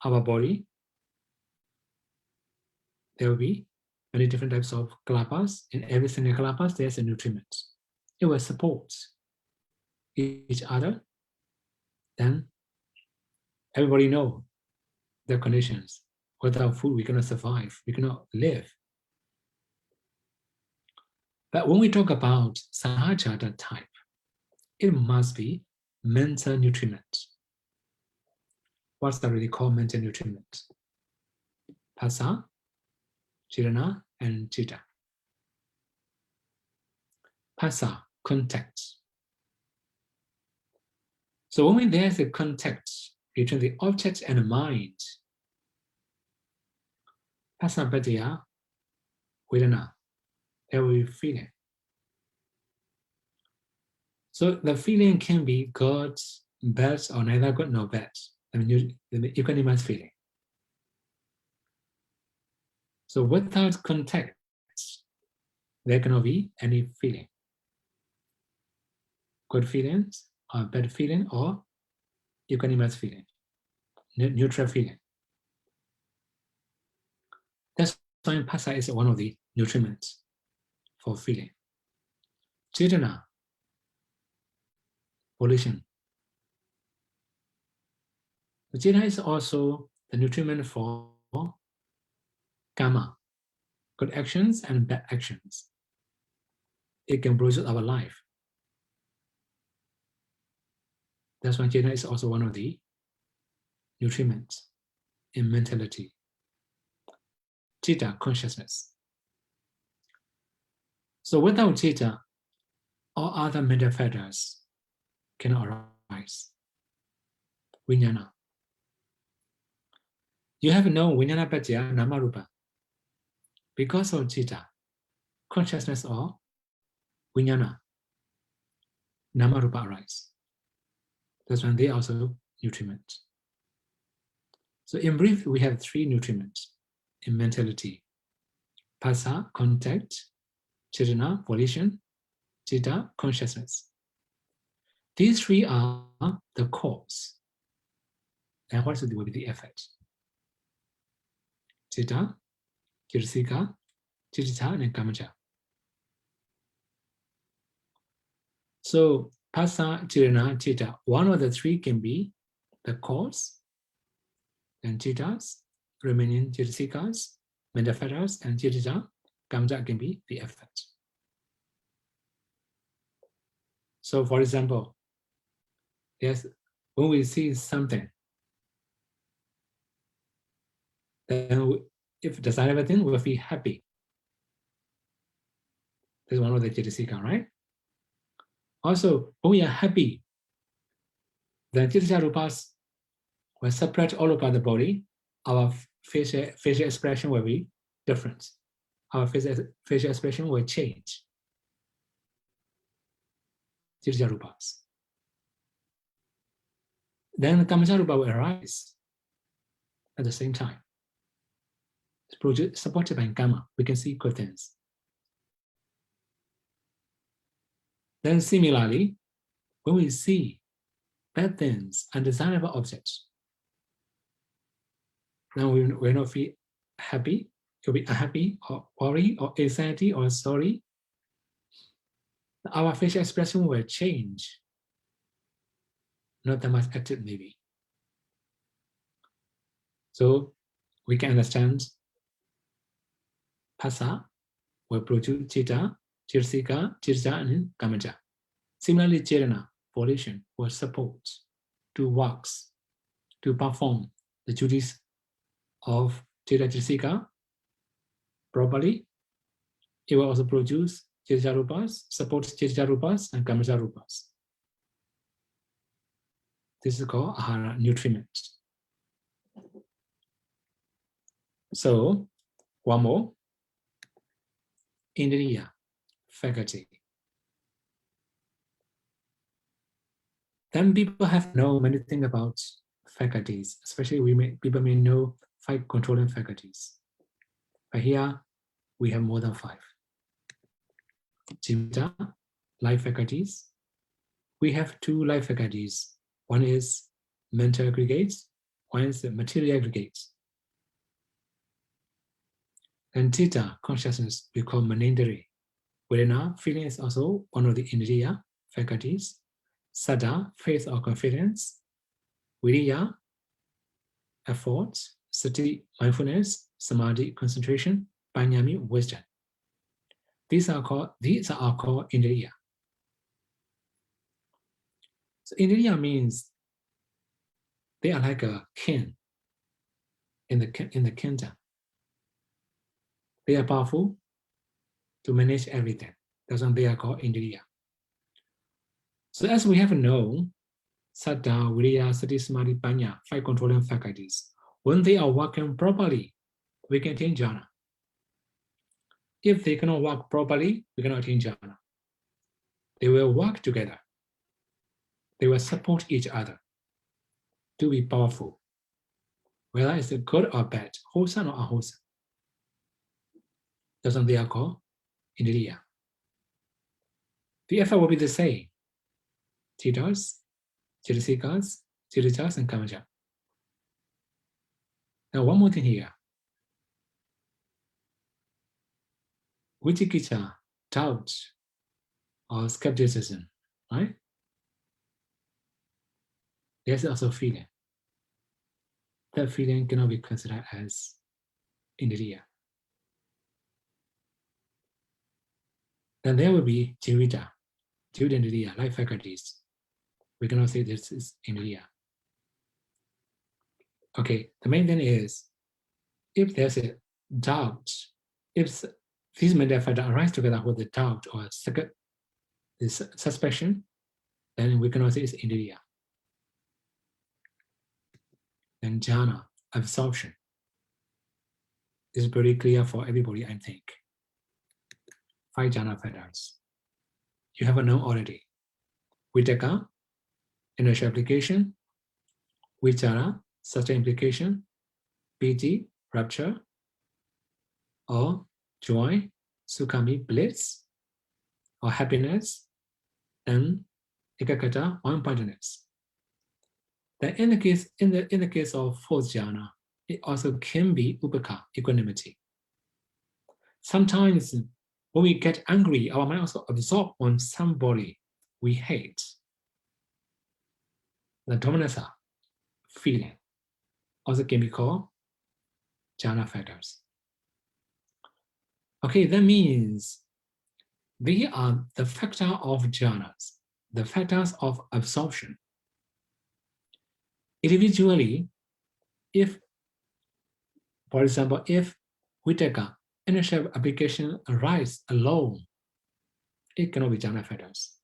our body. There will be many different types of kalapas. In every single kalapas, there's a nutriment. It will support each other. Then everybody knows the conditions. Without food, we cannot survive. We cannot live. But when we talk about Sahajata type, it must be mental nutriment. What's that really called mental nutriment? Phassa, Chirana, and Citta. Phassa, contact. So when there's a contact between the object and the mind. Pasana Pattaya, Vedana, there will be feeling. So the feeling can be good, bad, or neither good nor bad. I mean, the equanimous feeling. So without context, there cannot be any feeling. Good feelings, or bad feeling, or equanimous feeling, neutral feeling. That's why Pasa is one of the nutriments for feeling. Chetana, volition. The Chetana is also the nutriment for karma, good actions and bad actions. It can produce our life. That's why Chetana is also one of the nutriments in mentality. Chitta, consciousness. So without Chitta, all other mental factors cannot arise. Vijnana. You have no Vijnana Pattaya Namarupa. Because of Chitta, consciousness or Vijnana, Namarupa arise. That's when they are also nutriments. So in brief, we have three nutriments in mentality. Phassa, contact, Chetana, volition, Chitta, consciousness. These three are the cause. And what will be the effect? Chitta, Chitasika, Chitta, and Kamaja. So Phassa, Chetana, Chitta, one of the three can be the cause, and Chittas, remaining Chitasikas, mental factors, and Chitta, Kamaja can be the effect. So for example, yes, when we see something, then if desirable thing, we'll feel happy. This is one of the Chitasika, right? Also, when we are happy, the Chitta Rupas will separate all over the body. Our facial expression will be different. Our facial expression will change. Chitta Rupas. Then Kamaja Rupa will arise at the same time. It's supported by Kama. We can see good things. Then similarly, when we see bad things, undesirable objects, then we will not feel happy. It will be unhappy or worry or anxiety or sorry. Our facial expression will change. Not that much active maybe. So we can understand Phassa will produce Chitta, Chitasika, Chitta, and Kamaja. Similarly, Chetana, volition, will support to works, to perform the duties of Chitta Chitasika properly. It will also produce Chitta Rupas, support Chitta Rupas and Kamaja Rupas. This is called Ahara, nutriment. So, one more. Indriya, faculty. Then people have known many things about faculties, especially people may know 5 controlling faculties. But here we have more than 5. Chitta, life faculties. We have 2 life faculties. One is mental aggregates, one is the material aggregates. And Chitta, consciousness, we call manindari. Vedana, feeling is also one of the indriya faculties. Saddha, faith or confidence. Viriya, effort. Sati, mindfulness. Samadhi, concentration. Panyami, wisdom. These are called indriya. So indriya means they are like a king in the kingdom. They are powerful to manage everything. That's why they are called indriya. So as we have known, Saddha, Viriya, Sati, Samadhi, Panya, 5 controlling faculties. When they are working properly, we can attain jhana. If they cannot work properly, we cannot attain jhana. They will work together. They will support each other to be powerful. Whether it's good or bad, wholesome or unwholesome. That's what they are called indriya. The effort will be the same. Chitas, Chitasikas, Chiritas, and Kamaja. Now, one more thing here. Vichikicha, doubt, or skepticism, right? There's also feeling. That feeling cannot be considered as indriya. Then there will be jivita, indriya, life faculties. We cannot say this is indriya. Okay, the main thing is, if there's a doubt, if these mental factors arise together with the doubt or this suspicion, then we cannot say it's indriya. And jhana, absorption, is very clear for everybody, I think. 5 jhana factors. You have known already. Vitaka, initial application. Vichara, such implication. Piti, rapture. Or joy, sukhami, bliss. Or happiness. And ekakata, one-pointedness. Then in the case of 4th jhana, it also can be upeka, equanimity. Sometimes when we get angry, our mind also absorbs on somebody we hate. The dominanza, feeling, also can be called jhana factors. Okay, that means they are the factor of jhanas, the factors of absorption. Individually, if, for example, if vitaka, initial application arise alone, it cannot be jhana factors.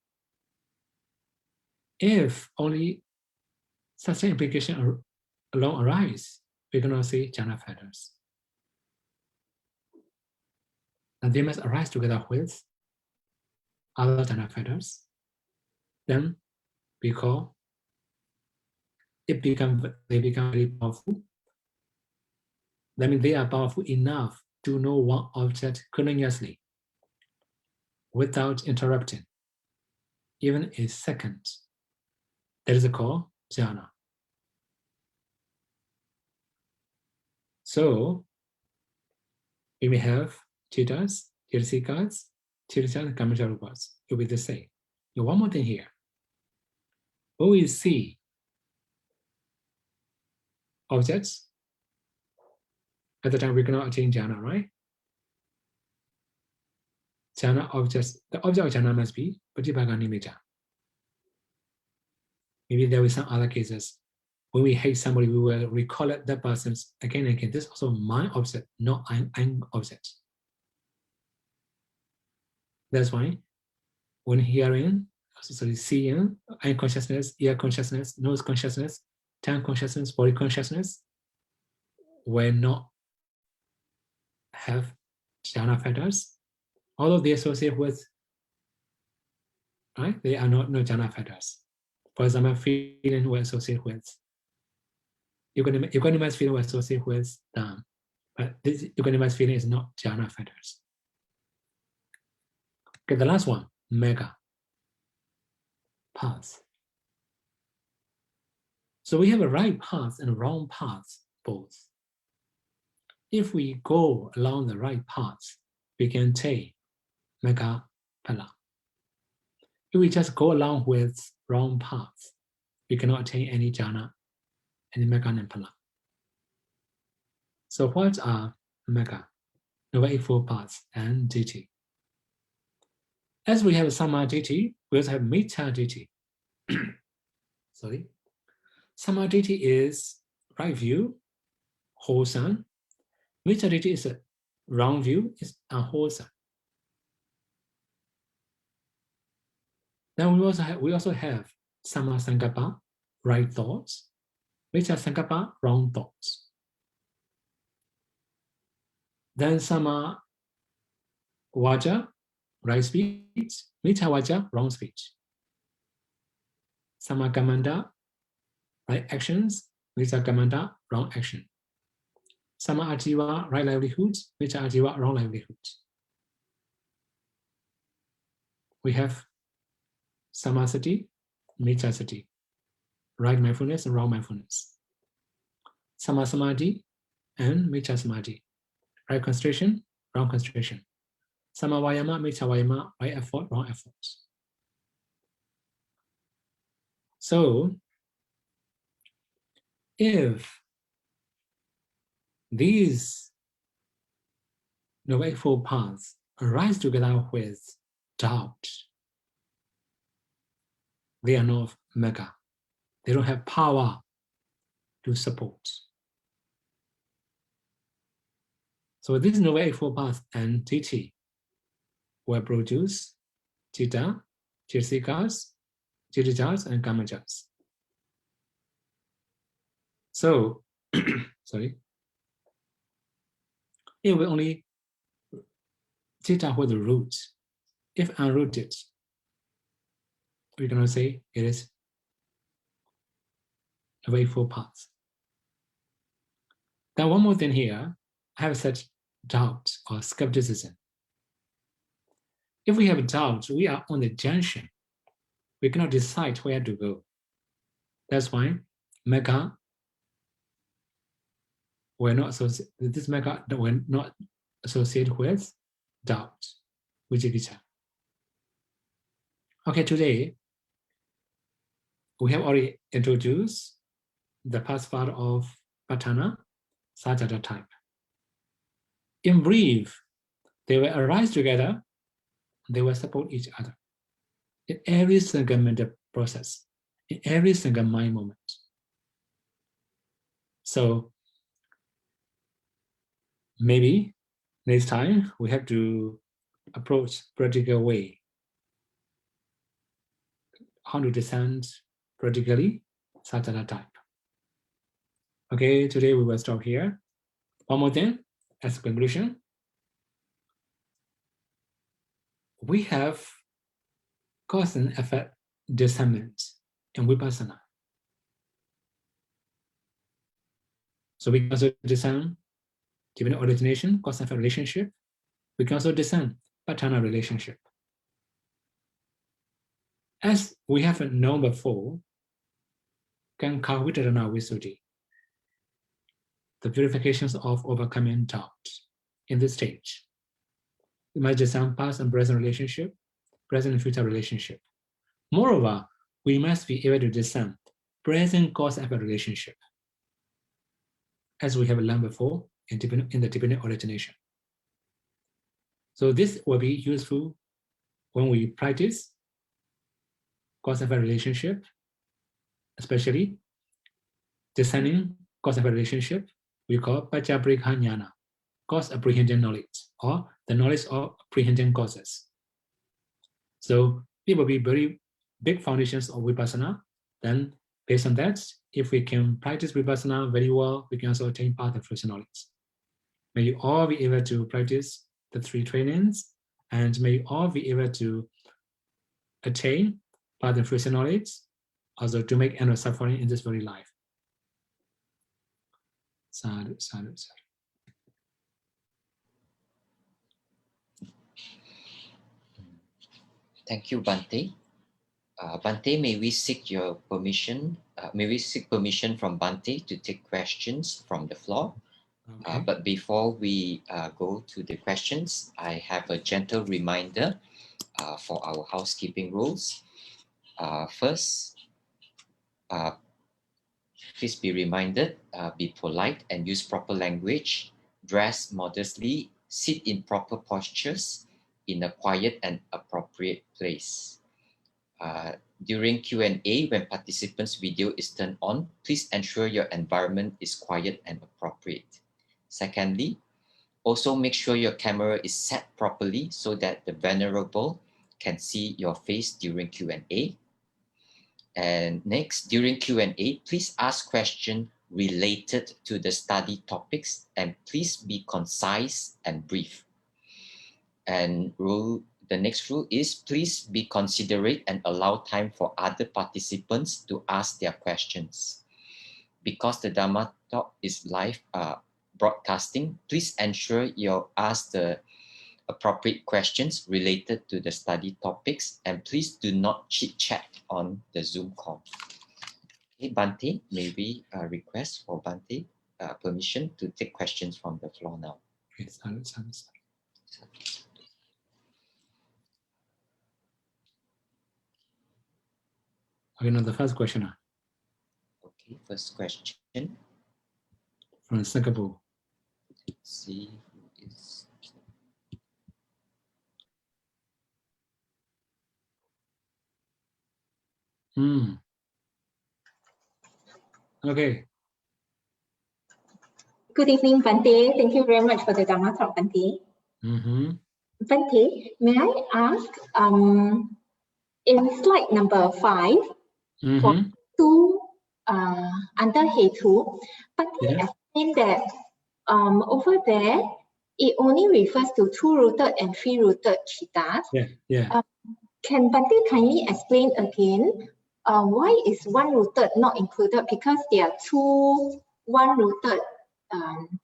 If only such an implication alone arise, we cannot say jhana factors. And they must arise together with other jhana factors. Then they become very powerful. That means they are powerful enough to know one object continuously without interrupting, even a second. That is called jhana. So we may have chitas, chirasikas, chiritas, and kamajarupas. It will be the same. And one more thing here. When we see objects, at the time we cannot attain jhana, right? Jhana objects, the object of jhana must be patibhaga nimitta. Maybe there will be some other cases. When we hate somebody, we will recall that person's again and again. This is also my object, not an object. That's why when hearing, seeing, eye consciousness, ear consciousness, nose consciousness, tongue consciousness, body consciousness will not have jhana factors, although they associate with, right? They are not no jhana factors. For example, feeling will associate with equanimous feeling will associate with dham, but this equanimous feeling is not jhana factors. Okay, the last one, mega path. So we have a right path and a wrong path, both. If we go along the right path, we can take mega phala. If we just go along with wrong path, we cannot attain any jhana, any mega and phala. So what are mega, Noble Eightfold Paths, and ditthi? As we have samadhi, we also have metta-ditthi. Sorry. Samadhi is right view, wholesome. Metta-ditthi is a wrong view, is unwholesome. Then we also have samma-sankappa, right thoughts. Micca Sankappa, wrong thoughts. Then Sama Vaja, right speech. Micca Vaja, wrong speech. Sama Kamanda, right actions. Micca Kamanda, wrong action. Sama Ajiva, right livelihoods. Micca Ajiva, wrong livelihoods. We have Samasati, Micca Sati, right mindfulness and wrong mindfulness. Sama Samadhi and Micca Samadhi, right concentration, wrong concentration. Sama Vayama, Micca Vayama, right effort, wrong efforts. So, if these Noble Eightfold Paths arise together with doubt, they are not mega. They don't have power to support. So these Noble Eightfold Paths and Titi will produce Chitta, Chirsikas, Chirijas, and Kamajas. So, sorry, it will only Chitta with the roots. If unrooted, we cannot say it is a Eightfold Path. Then one more thing here, I have said doubt or skepticism. If we have doubt, we are on the junction. We cannot decide where to go. That's why mega we're not associated. This mega we're not associated with doubt, vijayavicca. Okay, today we have already introduced the past part of Patthana, Sajjata type. In brief, they will arise together, they will support each other in every single mental process, in every single mind moment. So maybe next time we have to approach practical way, how to descend practically Sajjata type. Okay, today we will stop here. One more thing, as a conclusion, we have cause and effect discernment in Vipassana. So we can also discern given origination, cause and effect relationship. We can also discern Patthana relationship. As we have known before, Kankavittarana Visuddhi, the purifications of overcoming doubt in this stage. We must discern past and present relationship, present and future relationship. Moreover, we must be able to discern present cause-effect relationship, as we have learned before in the dependent origination. So this will be useful when we practice cause-effect relationship, especially discerning cause-effect relationship, we call Paccapparikka Jnana, cause apprehension knowledge, or the knowledge of apprehension causes. So it will be very big foundations of Vipassana. Then based on that, if we can practice Vipassana very well, we can also attain path and fruition knowledge. May you all be able to practice the 3 trainings, and may you all be able to attain path and fruition knowledge, also to make end of suffering in this very life. Sadhu, sadhu, sadhu. Thank you, Bhante. Bhante, may we seek your permission? May we seek permission from Bhante to take questions from the floor? Okay. But before we go to the questions, I have a gentle reminder for our housekeeping rules. First, please be reminded, be polite and use proper language, dress modestly, sit in proper postures in a quiet and appropriate place. During Q&A, when participants' video is turned on, please ensure your environment is quiet and appropriate. Secondly, also make sure your camera is set properly so that the Venerable can see your face during Q&A. And next, during Q&A, please ask questions related to the study topics, and please be concise and brief. And the next rule is please be considerate and allow time for other participants to ask their questions. Because the Dharma talk is live broadcasting, please ensure you ask the appropriate questions related to the study topics, and please do not chit chat on the Zoom call. Okay, Bante, may we request for Bante permission to take questions from the floor now? Yes, okay, now the first question. Okay, first question. From Singapore. Let's see who is. Okay. Good evening, Bante. Thank you very much for the Dharma talk, Bante. Bante, may I ask, in slide number 5, for 2 under Hetu, Bante explained that over there, it only refers to 2-rooted and 3-rooted chittas. Can Bante kindly explain again why is 1-rooted not included? Because there are 2 1-rooted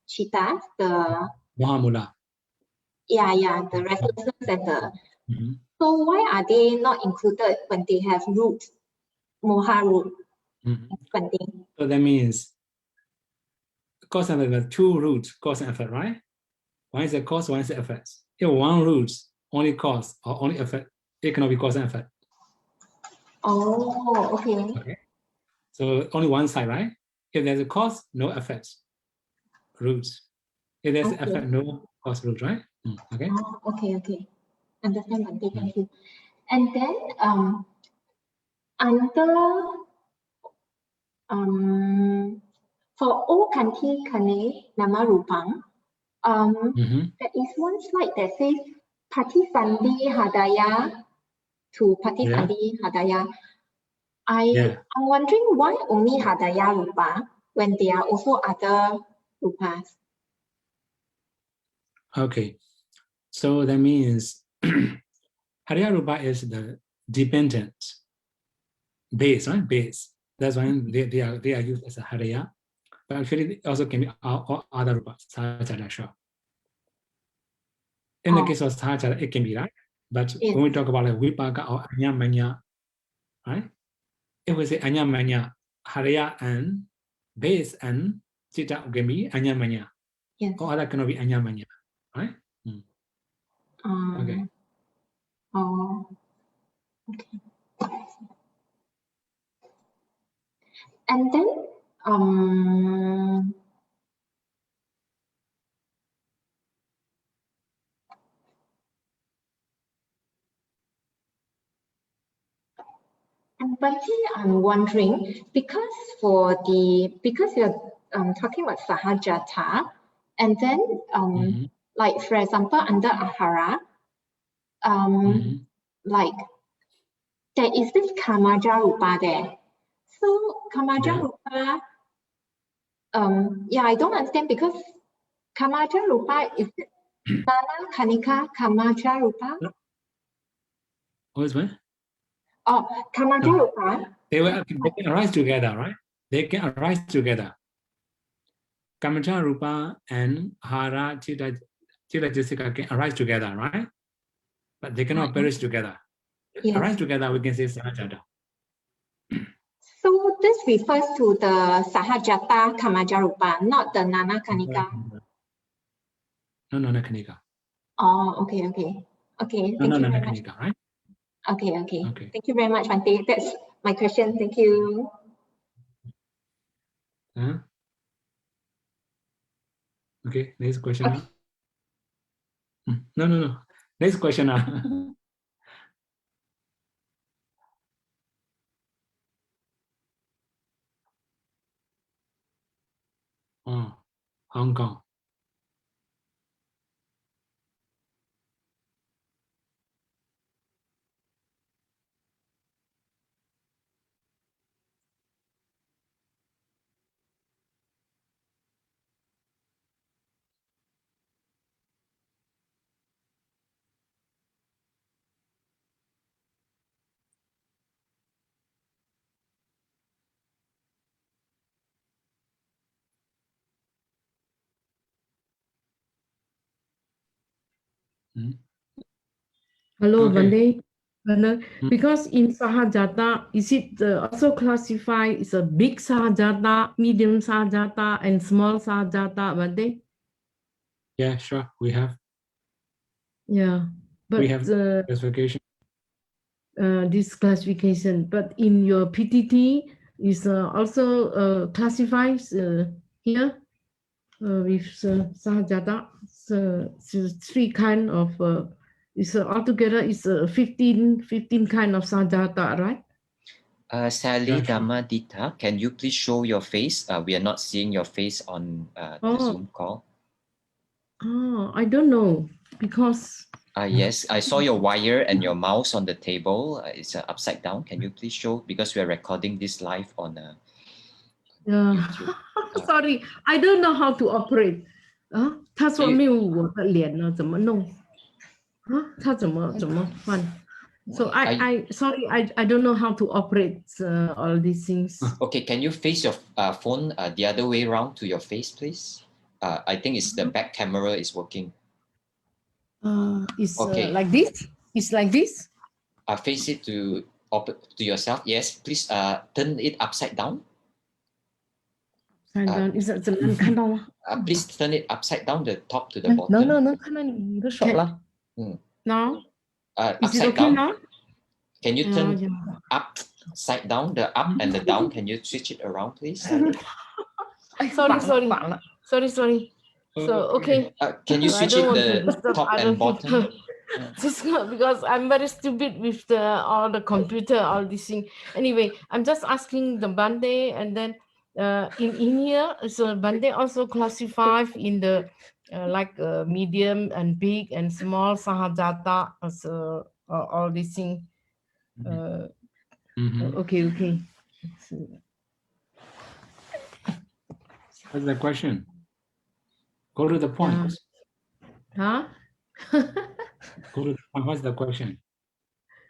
chittas, the Mahamula. The restlessness and the. So why are they not included when they have root, moha root? So that means cause and effect, 2 roots, cause and effect, right? One is the cause, one is the effect. If 1 root only cause or only effect, it cannot be cause and effect. Oh, okay. So only one side, right? If there's a cause, no effect. Roots. If there's an effect, no cause root, right? Okay. Oh, okay. Understand, Bante. Thank you. And then under for O Kanti Kane Nama Rupang, there is one slide that says Patisandi Hadaya to Patisandi Hadaya. I'm wondering why only Hadaya Rupa when there are also other Rupas. Okay. So that means Hadaya Rupa is the dependent base, right? Base. That's why they are used as a Hadaya. But actually, it also can be all other Rupas, Sahajada, sure. In the case of Sahajada, it can be, right? But when we talk about like Vipaka or Anya Manya, right? If we say Anya Manya, Hadaya and base and Chitta can be Anya Manya. Or other cannot be Anya Manya, right? Okay. Oh, okay. And then but I'm wondering because you're talking about Sahajata, and then like for example under Ahara, like there is this Kamaja Rupa there. So Kamaja Rupa, I don't understand because Kamaja Rupa is it Nana Kanika Kamaja Rupa? What is what? Oh, Kamaja Rupa. They can arise together, right? They can arise together. Kamaja Rupa and Hara Chitta Jessica can arise together, right? But they cannot perish together. Arise together, we can say Sahajata. So this refers to the Sahajata Kamaja Rupa, not the Nana Kanika. No, Nana Kanika. Oh, okay. Thank you very much. Kanika, right? Okay. Thank you very much, Bante. That's my question. Thank you. Okay, next question. No. Next question. Hong Kong. Hello, Okay. Vande. Because in Sahajata, is it also classified as a big Sahajata, medium Sahajata, and small Sahajata, Vande? Yeah, sure. We have. Yeah, but We have classification. This classification. But in your PTT is also classified here with Sahajata. So three kind of. Is altogether is 15 kind of Sahajata, right? Sally Yeah, sure. Damadita, can you please show your face? We are not seeing your face on the Zoom call. Oh, I don't know because. Yes, I saw your wire and your mouse on the table. It's upside down. Can you please show? Because we are recording this live on YouTube. Sorry, I don't know how to operate. 他说没有我的脸呢，怎么弄？他怎么换？ So I sorry, I don't know how to operate all these things. Okay, can you face your phone the other way around to your face, please? I think it's the back camera is working. It's Okay. like this. It's like this. Face it to yourself. Yes, please turn it upside down. Upside down. 怎么看到吗？ Please turn it upside down, the top to the bottom. No, 看到你的手了。Now? Is it Upside okay down. now? Can you turn upside down, the up and the down? Can you switch it around, please? Sorry. So, okay. Can you switch it the top and bottom? Because I'm very stupid with all the computer, all this thing. Anyway, I'm just asking the Bande, and then in here, so Bande also classified in the like medium and big and small Sahajata, so all these things. Okay. What's the question? Go to the point. Huh? Go to the point. What's the question?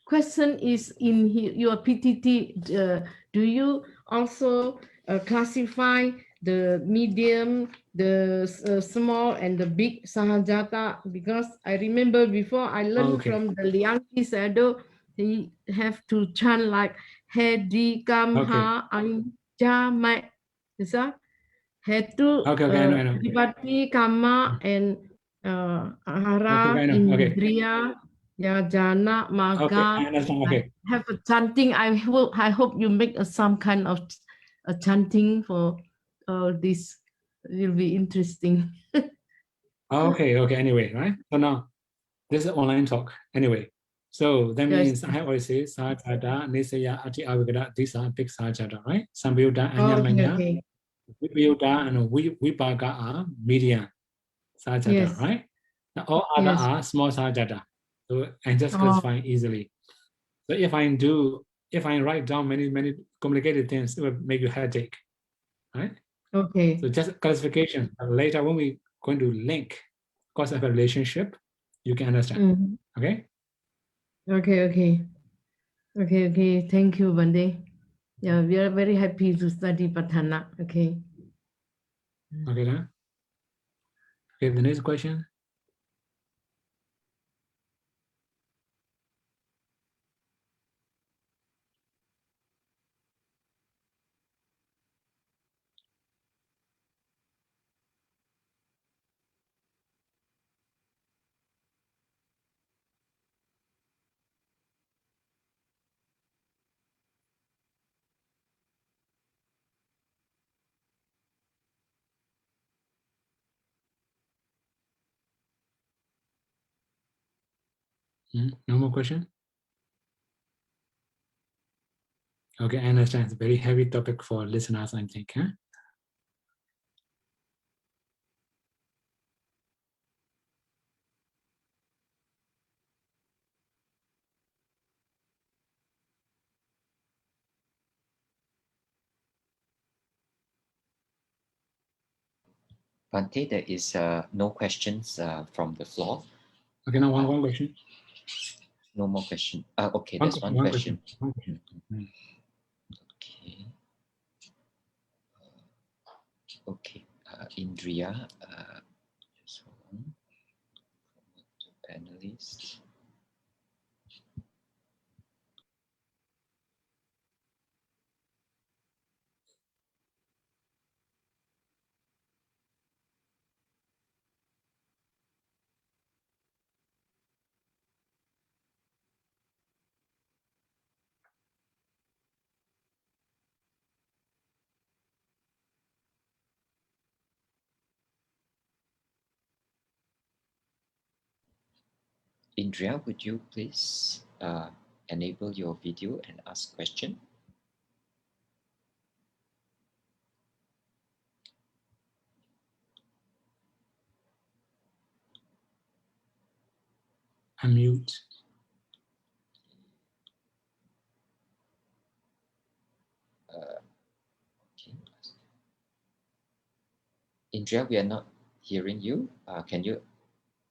Question is in your PTT. Do you also classify the medium, the small, and the big Sahajata? Because I remember before I learned from the Liangki Sado, he have to chant like Hedi Kamha Anjamai. Is that? Had to Dipati Kama and Ahara Indriya. Yeah, Jana, Maga. Have a chanting. I hope you make some kind of a chanting for this. It will be interesting. Okay. Anyway, right? So now this is online talk. Anyway, so that means I always say Sajada, Nisaya, Ati Avigada, these are big Sajada, right? Sambyuda, Anyamanya, Vipayuda, and Vipaga are medium Sajada, right? Now, all other are small Sajada. So and just classify easily. So if I write down many complicated things, it will make you headache, right? Okay. So just classification. Later when we going to link cause of a relationship, you can understand. Okay. Okay. Thank you, Bande. Yeah, we are very happy to study Patthana. Okay. Okay, then. Okay, the next question. No more question? Okay, I understand. It's a very heavy topic for listeners, I think. Huh? Bante, there is no questions from the floor. Okay, now one question. No more question. Okay, there's one question. Okay, Indriya, just hold on. Panel list. Indria, would you please enable your video and ask question? Unmute. Okay. Indria, we are not hearing you. Can you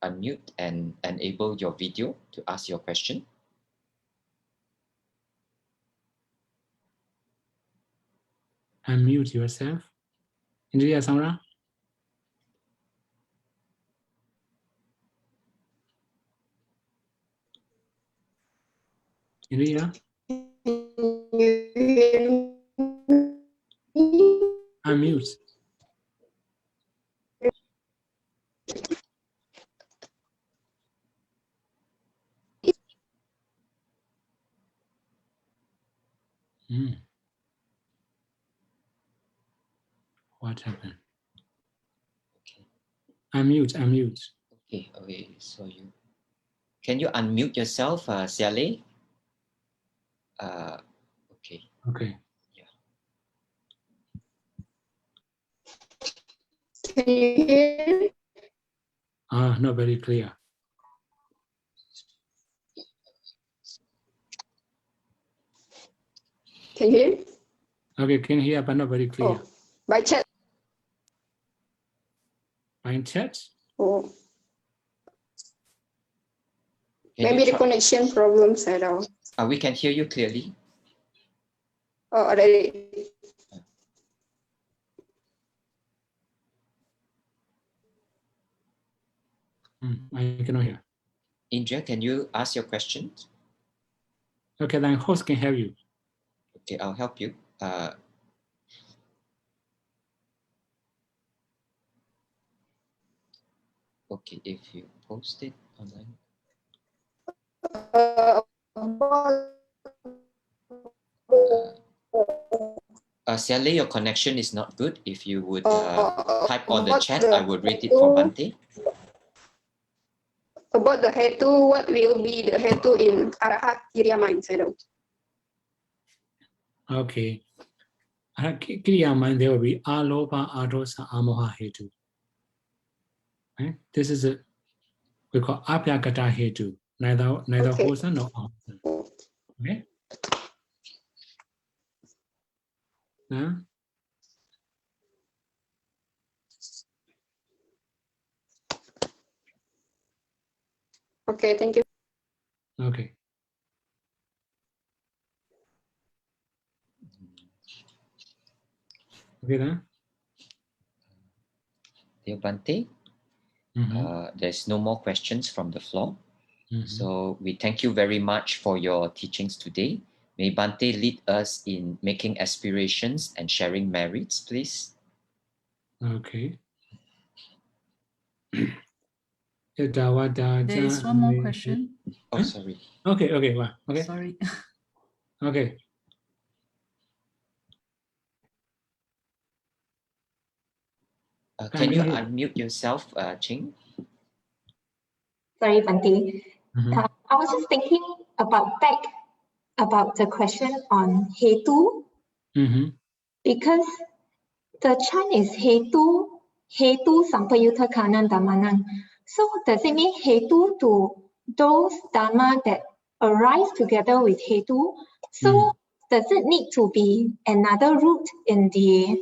unmute and enable your video to ask your question? Unmute yourself. Indriya Samra. Indriya. Unmute. What happened? Okay. Unmute. Okay. So can you unmute yourself, Xiale? Okay. Okay. Yeah. Can you hear? Not very clear. Can you hear? Okay, can hear but not very clear. Oh, by chat. By chat? Oh, Can maybe you the connection problems at all. we can hear you clearly. Oh, already. I cannot hear. Indria, can you ask your question? Okay, then host can help you. Okay, I'll help you. Okay, if you post it online. Xiale, your connection is not good. If you would type on the chat, I will read it for Bante. About the hetu, what will be the hetu in Arahat Kiriya mind? Okay. Kriya mind, there will be alopa, adosa, amoha hetu. Okay? This is a we call apyakata hetu. Neither Okay. hosa nor ahosa. Okay? Huh? Okay, thank you. Okay. Okay then? Dear Bante, there's no more questions from the floor. So we thank you very much for your teachings today. May Bante lead us in making aspirations and sharing merits, please. Okay. There is one more question. Oh, sorry. Okay. Wow. Okay. Sorry. Okay. Can you unmute yourself, Ching? Sorry, Bante. I was just thinking about the question on hetu, because the chant is hetu sampayutta kanan dhammanan. So does it mean hetu to those dhamma that arise together with hetu? So does it need to be another root in the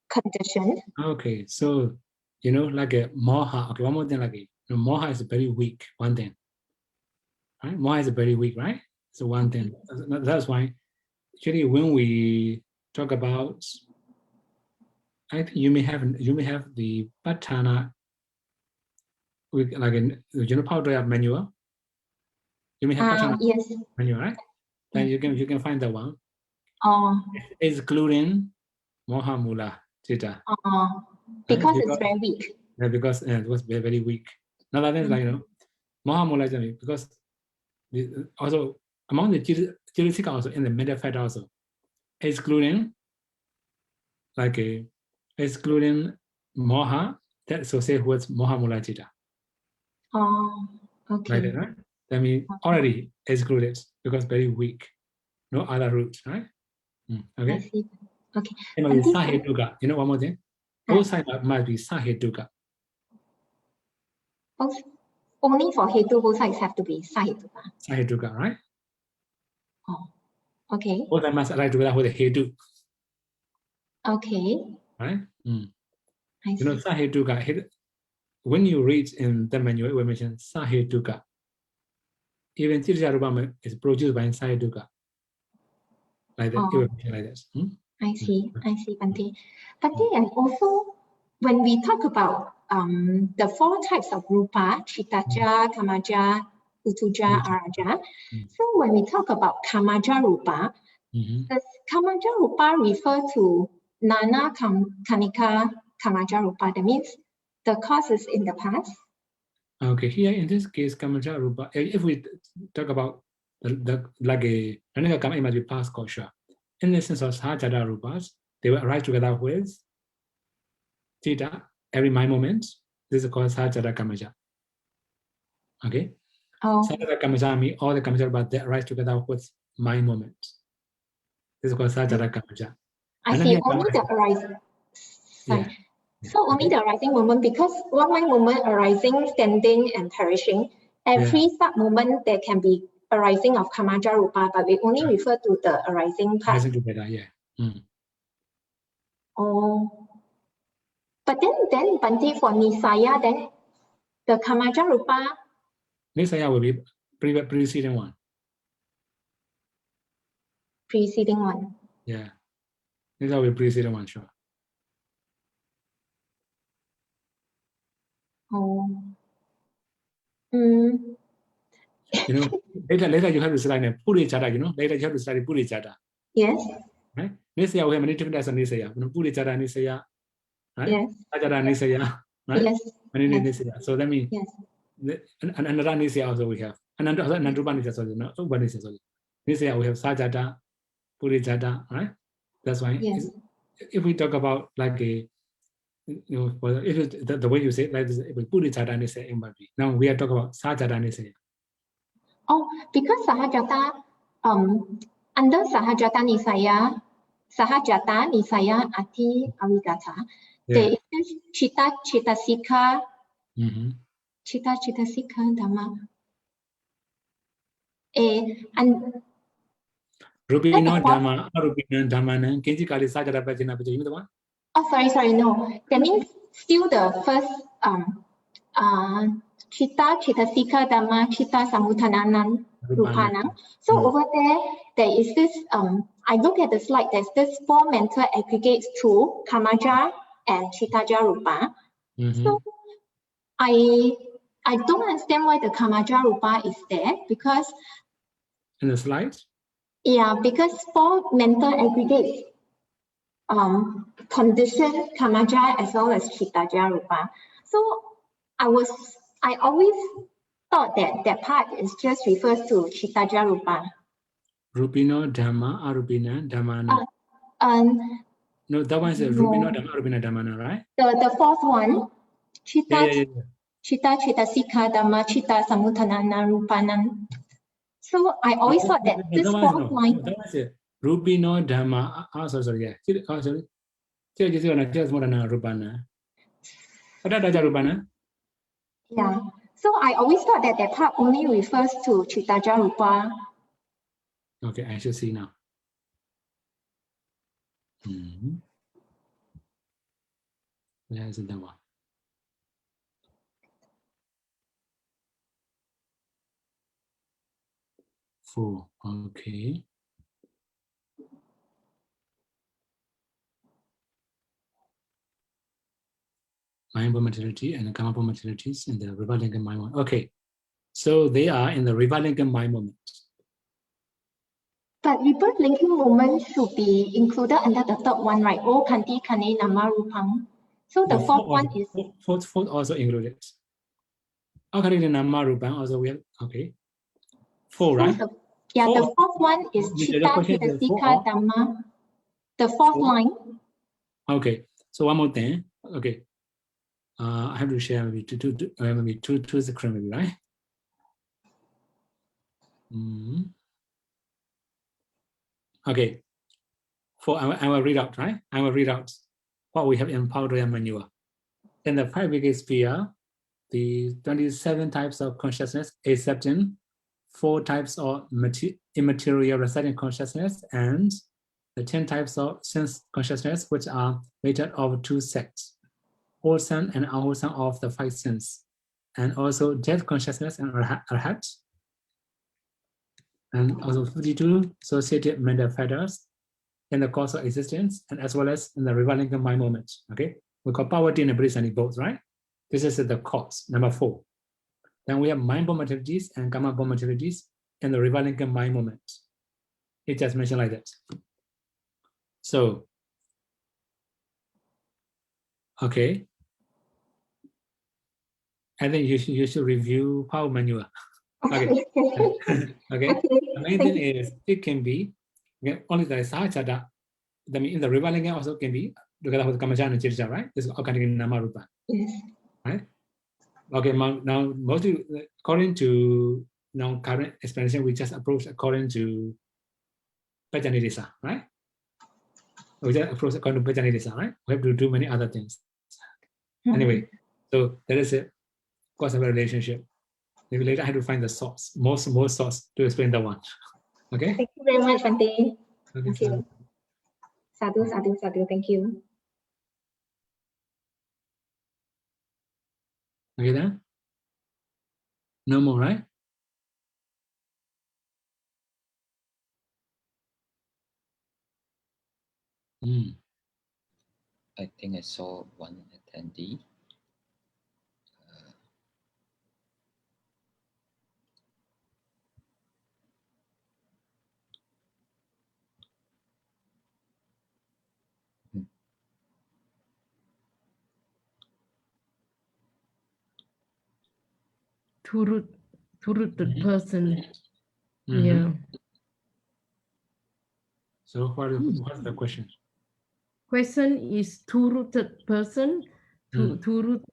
condition? Okay, so like a moha. Okay, one more thing, like moha is very weak. One thing, right? Moha is very weak, right? So one thing. That's why actually when we talk about, I think you may have the Patthana with like in the Power Drive manual. You may have Patthana yes. menu, right? Then you can find the one. Excluding Moha Mula Chitta. Because it's very weak. Yeah, because it was very, very weak. Now that is like, Moha Mula because also among the Chirisika also in the middle fat also, excluding Moha, that associated with Moha Mula Chitta. Okay. Like that, right? That means already excluded because very weak. No other route, right? Okay. I see. Okay. It must be Sahetuka. You know one more thing? Both sides must be Sahetuka. Only for Hetu, both sides have to be Sahetuka. Sahetuka, right? Oh, okay. Both sides must align together with the Hetu. Okay. Right? I see. Sahetuka, when you read in the manual, it will mention Sahetuka. Even Tirjarubama is produced by Sahetuka. Like that, it will mention like this. I see, Bhante. Bhante, and also when we talk about the 4 types of rupa, Chittaja, Kamaja, Utuja, Araja. So when we talk about Kamaja rupa, does Kamaja rupa refer to Nana Kanika Kamaja rupa? That means the cause is in the past. Okay, here in this case, Kamaja rupa, if we talk about like a Nana Kama, it must be past kosha. In the sense of Sahajada rupas, they will arise together with Chitta every mind moment. This is called Sahajada Kamaja. Okay? Sahajada Kamaja means all the Kamaja rupas that arise together with mind moment. This is called Sahajada Kamaja. I see, only the arising. Yeah. So only the arising moment, because one mind moment arising, standing, and perishing, every sub-moment there can be arising of Kamaja rupa, but we only refer to the arising part. Arising together, But then Bhante, for Nisaya, then the Kamaja rupa. Nisaya will be preceding one. Preceding one. Yeah. Nisaya will be preceding one, sure. You know, later you have to study Puricata, you know, later you have to study Puricata. Yes. Right? Nisaya, we have many different types of Nisaya. Puricata Nisaya, right? Yes. Sajada Nisaya, right? Yes. Many Nisaya. So that means another Nisaya also we have. Another Nisaya, sorry, not Nisaya, sorry. Nisaya, we have Sajada, Puricata, right? That's why if we talk about like a, if the way you say it, like this, if we Puricata Nisaya, it might be. Now we are talking about Sajada Nisaya. Because Sahajata, under Sahajata Nisaya, Ati Avigata, there is Chitta Sika, Chitta Sika Dhamma. And Rupino Dhamma, Rupino Dhammana, Kenji Kali Sajada Pajana Pajana, you the one? Oh, sorry, no. That means still the first Chitta Sika Dhamma, Chitta Samutananan Rupanam. So over there is this, I look at the slide, there's this 4 mental aggregates through Kamaja and Chittaja Rupa. So I don't understand why the Kamaja Rupa is there, because in the slides? Yeah, because 4 mental aggregates condition Kamaja as well as Chittaja Rupa. So I always thought that part is just refers to Chittaja Rupa. Rupino Dhamma, Arupina Dhammana. No, that one is Rupino Dhamma, Arupina Dhammana, right? The 4th one, Chitta Sika Dhamma, Chitta Samutanana Rupanam. So I always thought that this 4th line. That was it. Rupino Dhamma. Sorry, yeah. Sorry. Yeah. So I always thought that part only refers to Chittaja Rupa. Okay, I should see now. Where is it that one? 4. Okay. Mindful materiality and Kamapa materialities and the rebellion mind one. Okay. So they are in the revival mind moment. But rebirth linking moment should be included under the third one, right? O Kanti Kane Nama Rupang. So the fourth one is fourth also included. Okay, Nama Rupang also we have okay. Four, right? The fourth one is Chitta Hitasika Dhamma. The fourth line. Okay, so one more thing. Okay, I have to share maybe two screen maybe, right? Okay, I will read out, right? I will read out what we have in powder and manure. In the 5 big sphere, the 27 types of consciousness, accepting 4 types of immaterial residing consciousness, and the 10 types of sense consciousness, which are made up of 2 sects, wholesome and unwholesome of the 5 senses, and also death consciousness and arhat, and also 52 associated mental factors in the course of existence, and as well as in the reviling mind moment. Okay, we call poverty and ability both, right? This is the cause, number 4. Then we have mind-born activities and karma-born activities in the reviling mind moment. It just mentioned like that. So, okay. I think you should review power manual. Okay. Okay. The main thing is it can be only the sahajada. I mean, in the reviling also can be together with kamajana and chirja, right? This is organic namarupa. Yes. Right? Okay, now mostly according to now current explanation, we just approach according to Pajanidisa, right? We just approach according to Pajanidisa, right? We have to do many other things. Anyway, so that is it. Cause of a relationship. Maybe later I have to find the source, more source to explain that one. Okay. Thank you very much, Bhante. Okay, thank you. Sadhu, sadhu, sadhu. Thank you. Okay then? No more, right? I think I saw one attendee. Two-rooted person. Yeah. So what's the question? Question is two-rooted person, two-rooted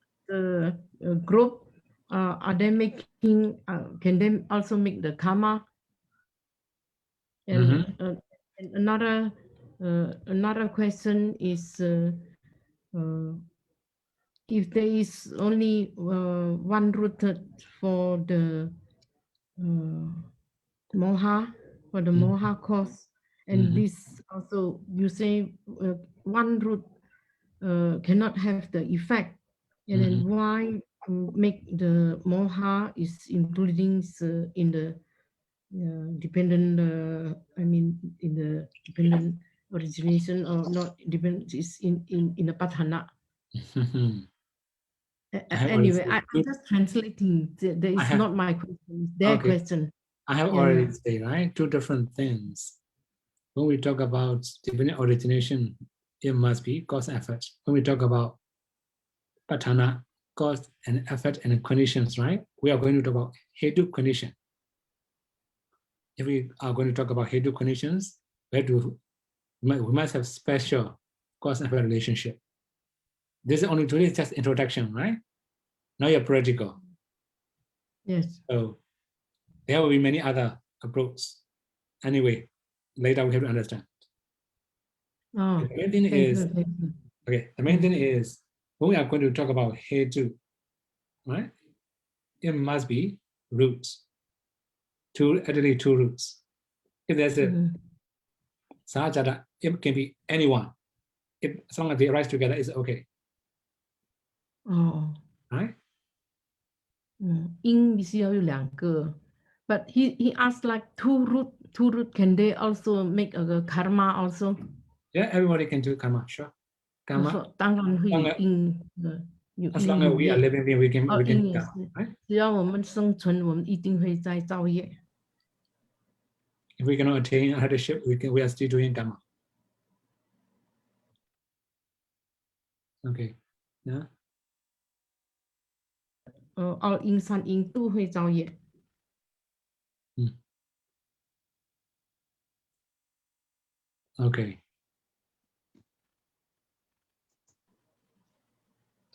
group. Are they making? Can they also make the karma? And another question is if there is only one rooted for the moha, for the moha cause, and this also you say one root cannot have the effect, and then why make the moha is including in the dependent, I mean in the dependent origination or not dependent is in the Patthana. Anyway, I'm just translating. There is not my question, their question. I have already said, right? 2 different things. When we talk about dependent origination, it must be cause effort. When we talk about Patthana, cause and effort and conditions, right? We are going to talk about hetu condition. If we are going to talk about hetu conditions, we must have special cause and effort relationship. This is only today just introduction, right? Now you're practical. Yes. So there will be many other approaches. Anyway, later we have to understand. Oh, the main thing is okay. The main thing is when we are going to talk about hetu, right? It must be roots. At least 2 roots. If there's a sahajada, it can be anyone. As long as they arise together, it's okay. Oh. Right? 因必须要有2个 but he asked like two root can they also make a karma also? Yeah, everybody can do karma, sure. Karma. 当然会有因 As long as we are living, we can come, right? 只要我们生存，我们一定会在造业。If we cannot attain hardship, we are still doing karma. Okay. Yeah. 恶因善因都会造业。Okay.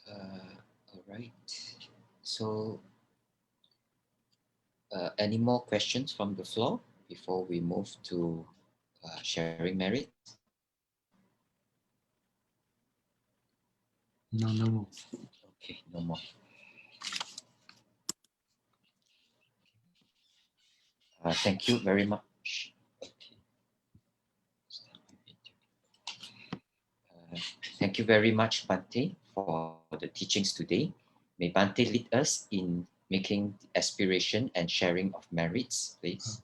All right. So, any more questions from the floor before we move to sharing merit? No more. Okay, no more. Thank you very much. Okay. Thank you very much, Bhante, for the teachings today. May Bhante lead us in making aspiration and sharing of merits, please.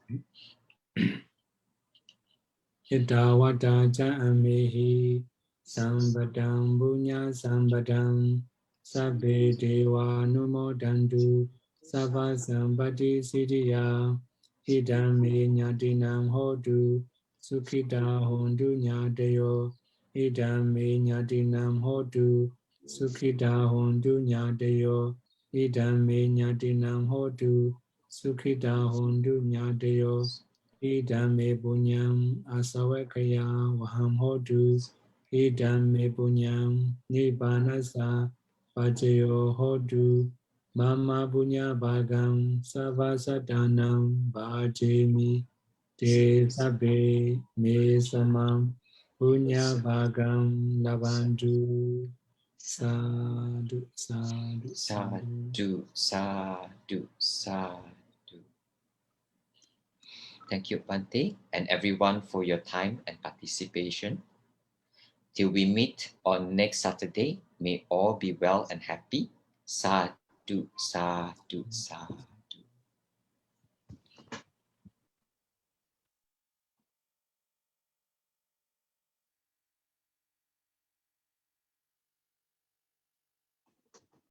Yadawata amehi sambadam bunya sambadam sabbe deva numodandu sabba sambati siddhya idame nyatinam hodu sukhita hondu nyadeyo idame nyatinam hodu sukhita hondu nyadeyo idame nyatinam hodu sukhita hondu nyadeyo Idame punyam asawakaya waham hodu Idame punyam nibbanasa pajayo hodu Mama punya bagam savasadanam bhajemi Te sabbe me samam punya bagam labandu Sadhu, sadhu, sadhu. Sadhu, sadhu, sadhu. Thank you, Bhante, and everyone for your time and participation. Till we meet on next Saturday, may all be well and happy. Sadhu, sadhu, sadhu.